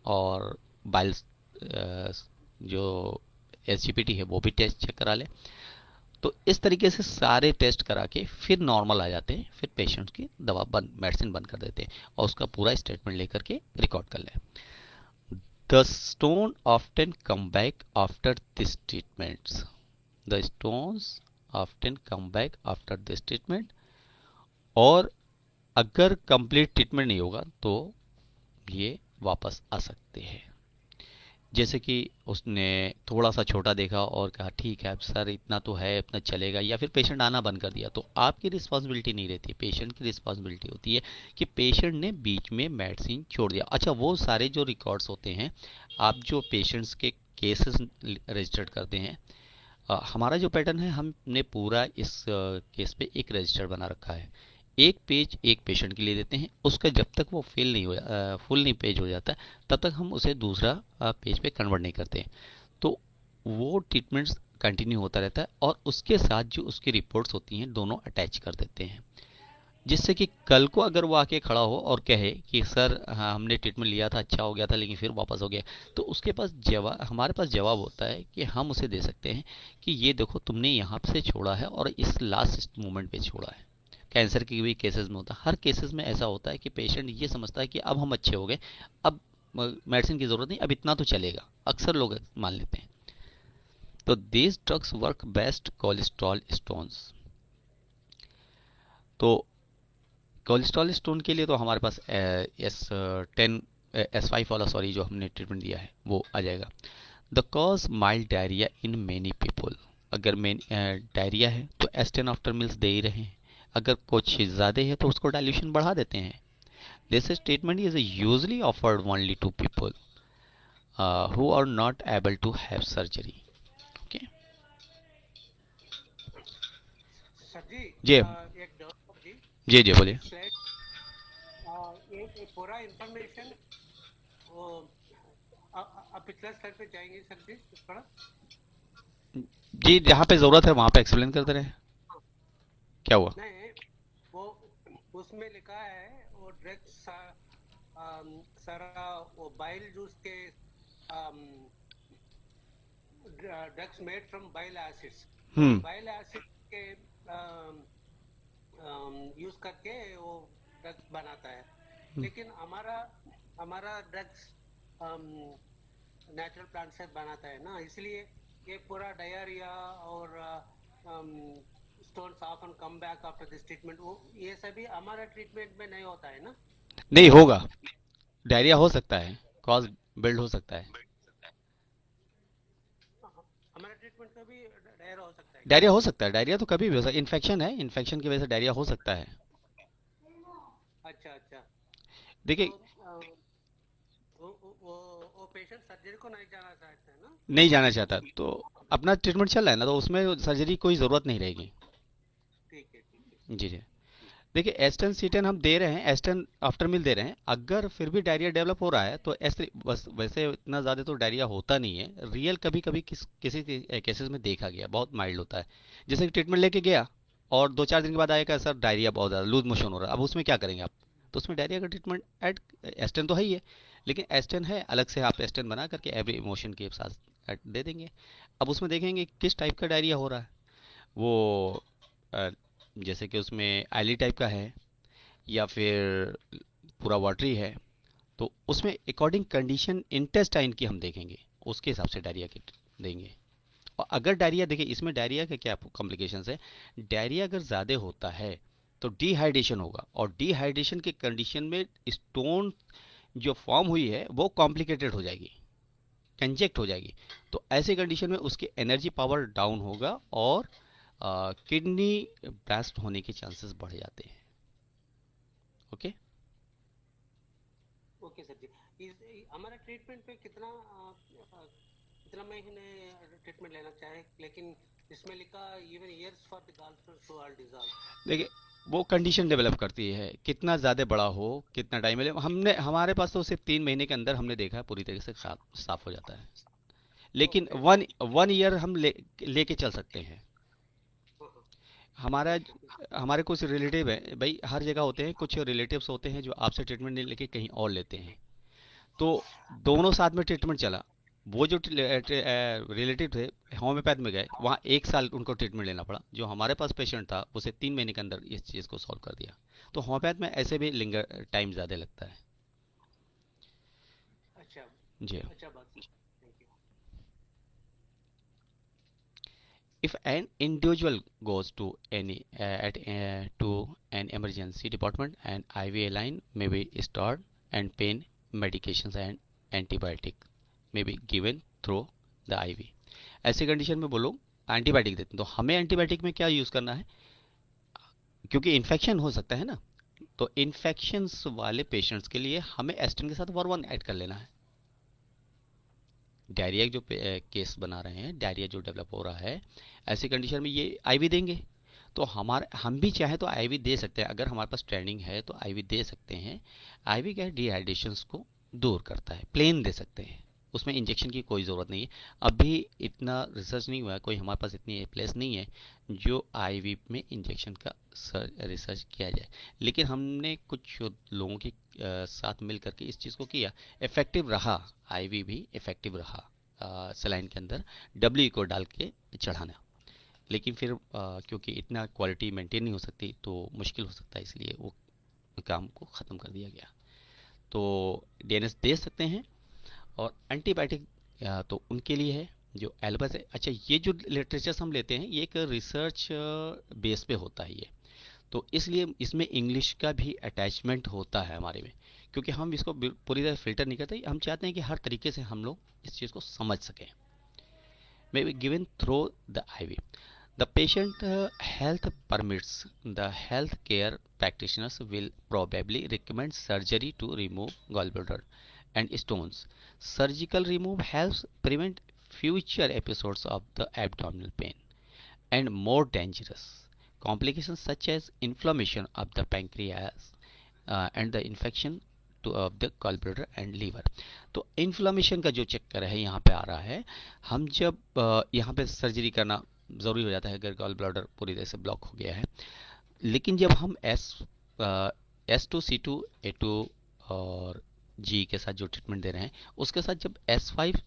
और बाइल्स जो SGPT है वो भी टेस्ट चेक करा लें। तो इस तरीके से सारे टेस्ट करा के फिर नॉर्मल आ जाते हैं, फिर पेशेंट की दवा बंद, मेडिसिन बंद कर देते हैं और उसका पूरा स्टेटमेंट लेकर के रिकॉर्ड कर लें। The stone often come back after this treatment. The stones often come back after this treatment. और अगर कंप्लीट ट्रीटमेंट नहीं होगा तो ये वापस आ सकते हैं। जैसे कि उसने थोड़ा सा छोटा देखा और कहा ठीक है सर इतना तो है, इतना चलेगा, या फिर पेशेंट आना बंद कर दिया, तो आपकी रिस्पॉन्सिबिलिटी नहीं रहती, पेशेंट की रिस्पॉन्सिबिलिटी होती है कि पेशेंट ने बीच में मेडिसिन छोड़ दिया। अच्छा, वो सारे जो रिकॉर्ड्स होते हैं, आप जो पेशेंट्स के केसेस रजिस्टर्ड करते हैं, हमारा जो पैटर्न है, हमने पूरा इस केस पे एक रजिस्टर बना रखा है। एक पेज एक पेशेंट के लिए देते हैं, उसका जब तक वो फिल नहीं हो फुल नहीं पेज हो जाता तब तक हम उसे दूसरा पेज पे कन्वर्ट नहीं करते। तो वो ट्रीटमेंट्स कंटिन्यू होता रहता है और उसके साथ जो उसकी रिपोर्ट्स होती हैं दोनों अटैच कर देते हैं। जिससे कि कल को अगर वो आके खड़ा हो और कहे कि सर हाँ हमने ट्रीटमेंट लिया था, अच्छा हो गया था, लेकिन फिर वापस हो गया, तो उसके पास जवाब, हमारे पास जवाब होता है कि हम उसे दे सकते हैं कि ये देखो तुमने यहाँ से छोड़ा है और इस लास्ट मोमेंट पे छोड़ा है। कैंसर के भी केसेस में होता है, हर केसेस में ऐसा होता है कि पेशेंट ये समझता है कि अब हम अच्छे हो गए, अब मेडिसिन की ज़रूरत नहीं, अब इतना तो चलेगा, अक्सर लोग मान लेते हैं। तो these drugs work best cholesterol stones. तो कोलेस्ट्रॉल स्टोन के लिए तो हमारे पास S5 वाला, सॉरी, जो हमने ट्रीटमेंट दिया है वो आ जाएगा। The cause mild diarrhoea in many people. अगर मेन डायरिया है तो S10 आफ्टर मील्स दे ही रहे हैं, अगर कुछ ज़्यादा है तो उसको डाइल्यूशन बढ़ा देते हैं। This treatment is usually offered only to people who are not able to have surgery. Okay sir ji, जी एक डॉक्टर जी, जी जी बोलिए। स्लाइड ये पूरा इंफॉर्मेशन वो आप पिछला स्लाइड पे जाएंगे सर जी थोड़ा। जी जहाँ पे ज़रूरत है वहाँ पे एक्सप्लेन करते रहे। क्या हुआ? नहीं, वो उसमें लिखा है वो ड्रग्स सारा वो बाइल जूस के drugs made from bile acids, वो हम्म बाइल एसिड के यूज करके वो ड्रग्स बनाता है। लेकिन हमारा हमारा ड्रग्स नेचुरल प्लांट से बनाता है ना, इसलिए ये पूरा डायरिया और stones often come back after this treatment, वो ये सभी हमारा ट्रीटमेंट में नहीं होता है ना। नहीं होगा, डायरिया हो सकता है, कॉज बिल्ड हो सकता है। हमारा ट्रीटमेंट का भी डायरिया हो सकता है क्या? डायरिया हो सकता है, डायरिया तो कभी भी हो सकता है, इन्फेक्शन है, इन्फेक्शन की वजह से डायरिया हो सकता है। अच्छा अच्छा। तो देखिए, वो पेशेंट सर्जरी को नहीं जाना चाहते हैं ना। नहीं जाना चाहता तो अपना ट्रीटमेंट चल रहा है ना, तो उसमें सर्जरी कोई ज़रूरत नहीं रहेगी। ठीक है ठीक है। जी जी। देखिए एस्टन सीटेन हम दे रहे हैं, एस्टन आफ्टर मील दे रहे हैं, अगर फिर भी डायरिया डेवलप हो रहा है तो एस बस, वैसे इतना ज़्यादा तो डायरिया होता नहीं है, रियल कभी कभी किसी केसेस में देखा गया, बहुत माइल्ड होता है। जैसे कि ट्रीटमेंट लेके गया और 2-4 दिन के बाद आएगा सर डायरिया बहुत ज़्यादा, लूज मोशन हो रहा है, अब उसमें क्या करेंगे आप? तो उसमें डायरिया का ट्रीटमेंट ऐड, एस्टन तो है ही है, लेकिन एस्टन है अलग से, आप एस्टन बना करके एवरी इमोशन के साथ दे देंगे। अब उसमें देखेंगे किस टाइप का डायरिया हो रहा है, वो अ, जैसे कि उसमें आयली टाइप का है या फिर पूरा वाटरी है, तो उसमें अकॉर्डिंग कंडीशन इंटेस्टाइन की हम देखेंगे, उसके हिसाब से डायरिया किट देंगे। और अगर डायरिया, देखिए इसमें डायरिया के क्या कॉम्प्लिकेशंस है, डायरिया अगर ज़्यादा होता है तो डिहाइड्रेशन होगा, और डिहाइड्रेशन के कंडीशन में स्टोन जो फॉर्म हुई है वो कॉम्प्लिकेटेड हो जाएगी, कंजेक्ट हो जाएगी, तो ऐसे कंडीशन में उसकी एनर्जी पावर डाउन होगा और किडनी ब्लास्ट होने के चांसेस बढ़ जाते हैं। ओके। ओके सर जी, हमारा ट्रीटमेंट पे कितना कितना महीने ट्रीटमेंट लेना चाहे, लेकिन इसमें लिखा even years for the golf to all dissolve. देखिए वो कंडीशन डेवलप करती है, कितना ज़्यादा बड़ा हो, कितना टाइम मिले, हमने हमारे पास तो सिर्फ 3 महीने के अंदर हमने देखा है पूरी तरीके से साफ साफ हो जाता है, लेकिन ओके वन वन ईयर हम लेके चल सकते हैं। हमारा हमारे कुछ रिलेटिव है भाई, हर जगह होते हैं, कुछ रिलेटिव्स होते हैं जो आपसे ट्रीटमेंट नहीं लेके कहीं और लेते हैं, तो दोनों साथ में ट्रीटमेंट चला। वो जो रिलेटिव थे होम्योपैथ में गए, वहाँ 1 साल उनको ट्रीटमेंट लेना पड़ा, जो हमारे पास पेशेंट था उसे 3 महीने के अंदर इस चीज़ को सॉल्व कर दिया। तो होम्योपैथ में ऐसे भी लिंगर टाइम ज़्यादा लगता है। अच्छा जी। अच्छा बात, thank you. If an individual goes to any to an emergency department, an IV line may be stored and pain medications and antibiotic may be given through the IV। ऐसी condition में वो लोग एंटीबायोटिक देते हैं, तो हमें antibiotic में क्या यूज़ करना है, क्योंकि इन्फेक्शन हो सकता है ना, तो इन्फेक्शंस वाले पेशेंट्स के लिए हमें एस्टिन के साथ वॉरवन ऐड कर लेना है। डायरिया जो केस बना रहे हैं, डायरिया जो डेवलप हो रहा है, ऐसी कंडीशन में ये आईवी देंगे, तो हमारे हम भी चाहे तो आईवी दे सकते हैं, अगर हमारे पास ट्रेनिंग है तो आईवी दे सकते हैं। आईवी क्या है, डिहाइड्रेशंस को दूर करता है, प्लेन दे सकते हैं, उसमें इंजेक्शन की कोई ज़रूरत नहीं है। अभी इतना रिसर्च नहीं हुआ है, कोई हमारे पास इतनी प्लेस नहीं है जो आईवी में इंजेक्शन का रिसर्च किया जाए। लेकिन हमने कुछ लोगों के साथ मिल करके इस चीज़ को किया, इफ़ेक्टिव रहा, आईवी भी इफ़ेक्टिव रहा सलाइन के अंदर डब्ल्यू को डाल के चढ़ाना। लेकिन फिर क्योंकि इतना क्वालिटी मेंटेन नहीं हो सकती तो मुश्किल हो सकता है, इसलिए वो काम को ख़त्म कर दिया गया। तो डीएनएस दे सकते हैं। और एंटीबायोटिक तो उनके लिए है जो एल्बस है। अच्छा, ये जो लिटरेचर्स हम लेते हैं ये एक रिसर्च बेस पे होता है ये, तो इसलिए इसमें इंग्लिश का भी अटैचमेंट होता है हमारे में, क्योंकि हम इसको पूरी तरह फिल्टर नहीं करते। हम चाहते हैं कि हर तरीके से हम लोग इस चीज़ को समझ सकें। may be given through the IV. The patient health permits, the healthcare practitioners will probably recommend surgery to remove gallbladder and stones. Surgical remove helps prevent future episodes of the abdominal pain and more dangerous complications such as inflammation of the pancreas and the infection of the gall bladder and liver. तो inflammation का जो चक्कर है यहाँ पे आ रहा है, हम जब यहाँ पे सर्जरी करना ज़रूरी हो जाता है अगर गॉल ब्लैडर पूरी तरह से ब्लॉक हो गया है। लेकिन जब हम S2 C2 A2 और G के साथ जो ट्रीटमेंट दे रहे हैं, उसके साथ जब S5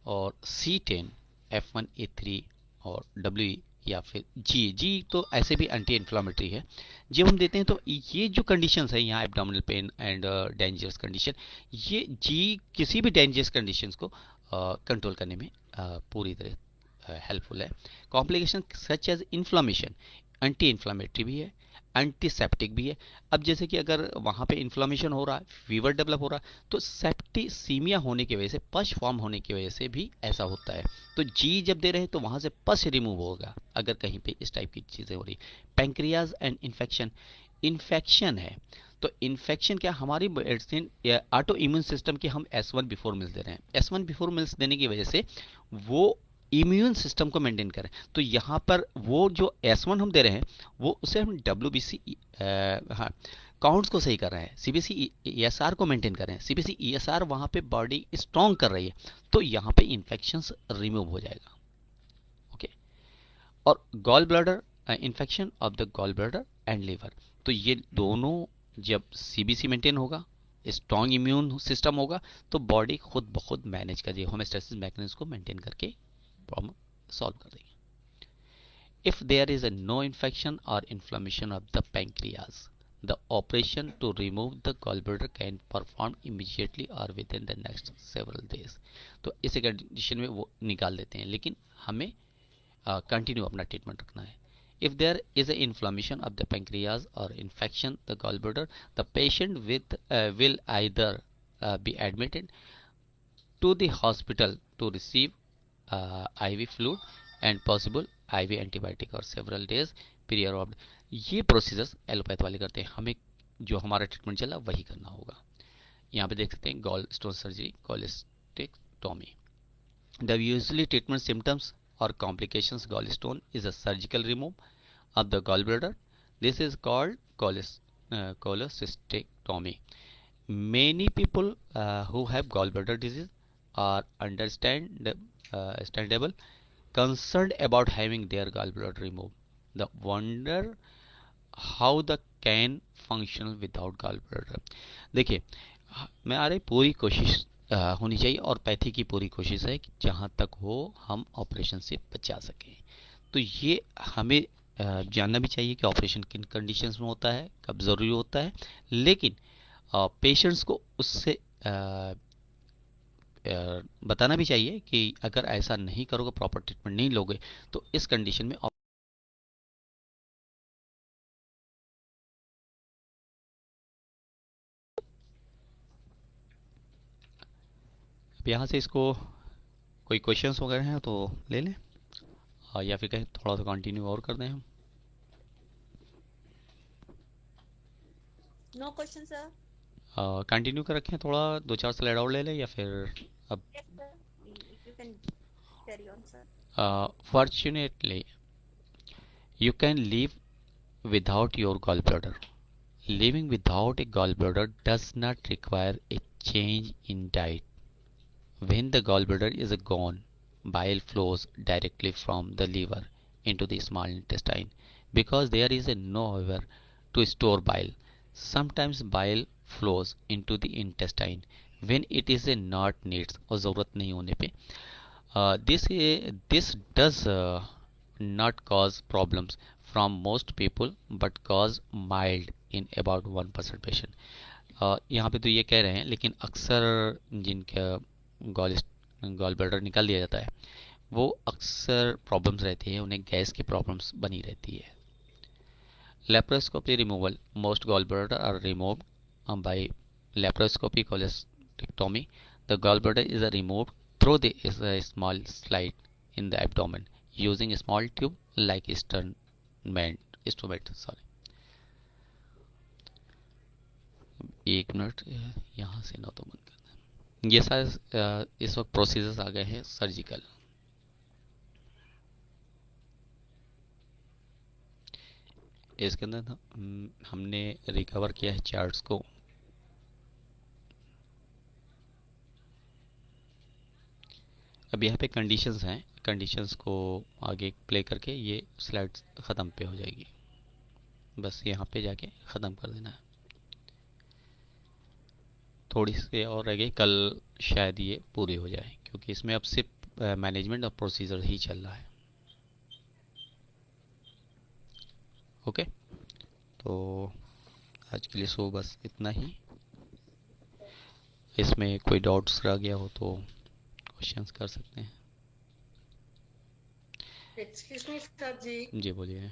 और C10 F1 A3 और W या फिर जी तो ऐसे भी एंटी इन्फ्लामेटरी है, जब हम देते हैं तो ये जो कंडीशंस है यहाँ abdominal pain and dangerous condition, ये जी किसी भी डेंजरस कंडीशंस को कंट्रोल करने में पूरी तरह हेल्पफुल है। Complication such as inflammation, anti inflammatory भी है, एंटीसेप्टिक भी है। अब जैसे कि अगर वहाँ पे इन्फ्लामेशन हो रहा है, फीवर डेवलप हो रहा है, तो सेप्टिसीमिया होने की वजह से, पश फॉर्म होने की वजह से भी ऐसा होता है। तो जी जब दे रहे हैं तो वहाँ से पश रिमूव होगा अगर कहीं पे इस टाइप की चीज़ें हो रही। पैंक्रियाज एंड इन्फेक्शन, इन्फेक्शन है तो इन्फेक्शन क्या, हमारी मेडिसिन या ऑटो इम्यून सिस्टम की हम S1 बिफोर मिल्स दे रहे हैं। S1 बिफोर मिल्स देने की वजह से वो इम्यून सिस्टम को मेंटेन करें। तो यहाँ पर वो जो S1 हम दे रहे हैं वो उसे हम WBC हाँ काउंट्स को सही कर रहे हैं, CBC ESR को मेंटेन कर रहे हैं। CBC ESR वहाँ पे बॉडी स्ट्रॉन्ग कर रही है, तो यहाँ पे इन्फेक्शंस रिमूव हो जाएगा। ओके। और gall bladder infection of the gall bladder and liver, तो ये दोनों जब CBC मेंटेन होगा, स्ट्रॉन्ग इम्यून सिस्टम होगा, तो बॉडी खुद ब खुद मैनेज कर देगी, होमेस्टेसिस मैकेनिज्म को मेंटेन करके प्रॉब्लम सॉल्व कर देगी। If there is a no infection or inflammation of the pancreas, the operation to remove the gallbladder can perform immediately or within the next several days. तो इस condition में वो निकाल देते हैं, लेकिन हमें कंटिन्यू अपना ट्रीटमेंट रखना है। If there is an inflammation of the pancreas or infection the gallbladder, the patient will either be admitted to the hospital to receive IV fluid and possible IV antibiotic और several days period of. ये procedures allopath वाले करते हैं, हमें जो हमारा treatment चला वही करना होगा। यहाँ पे देख सकते हैं gall stone surgery, cholecystectomy. The usually treatment symptoms और complications gallstone is a surgical remove of the gallbladder. This is called cholecystectomy. Many people who have gallbladder disease are understandable concerned about having their gallbladder removed. The wonder how the can function without gallbladder. देखिए मैं आ रही पूरी कोशिश होनी चाहिए और pathy की पूरी कोशिश है कि जहाँ तक हो हम ऑपरेशन से बचा सकें। तो ये हमें जानना भी चाहिए कि ऑपरेशन किन कंडीशंस में होता है, कब ज़रूरी होता है, लेकिन पेशेंट्स को उससे बताना भी चाहिए कि अगर ऐसा नहीं करोगे, प्रॉपर ट्रीटमेंट नहीं लोगे, तो इस कंडीशन में यहाँ से इसको कोई क्वेश्चंस वगैरह हैं तो ले लें, या फिर कहीं थोड़ा सा कंटिन्यू और कर दें हम। No question sir. कंटिन्यू कर रखें, थोड़ा 2-4 स्लाइड और ले लें या फिर अब। Yes sir, you can carry on sir. Fortunately you can live without your gallbladder. Living without a gallbladder does not require a change in diet When the gallbladder is gone, bile flows directly from the liver into the small intestine because there is nowhere to store bile. Sometimes bile flows into the intestine when it is not needs और ज़रूरत नहीं होने पे. This does not cause problems from most people but cause mild in about 1% patient. यहाँ पे तो ये कह रहे हैं लेकिन अक्सर जिनका गॉल गॉल ब्लैडर निकाल दिया जाता है वो अक्सर प्रॉब्लम्स रहती है, उन्हें गैस की प्रॉब्लम्स बनी रहती है. Laparoscopy removal. Most gall bladder are removed by laparoscopy cholecystectomy. The gall bladder is removed through the is a small slide in the abdomen using a small tube like instrument. Sorry, एक minute, यहाँ से ना तो बंद कर दें. ये सारे इस वक्त प्रोसीजर्स आ गए हैं सर्जिकल. इसके अंदर हमने रिकवर किया है चार्ट्स को. अब यहाँ पे कंडीशंस हैं, कंडीशंस को आगे प्ले करके ये स्लाइड्स ख़त्म पे हो जाएगी. बस यहाँ पे जाके ख़त्म कर देना है. थोड़ी सी और रह गई, कल शायद ये पूरी हो जाए क्योंकि इसमें अब सिर्फ मैनेजमेंट और प्रोसीजर ही चल रहा है. ओके, तो आज के लिए सो बस इतना ही. इसमें कोई डाउट्स रह गया हो तो क्वेश्चंस कर सकते हैं. एक्सक्यूज मी सर जी, जी बोलिए.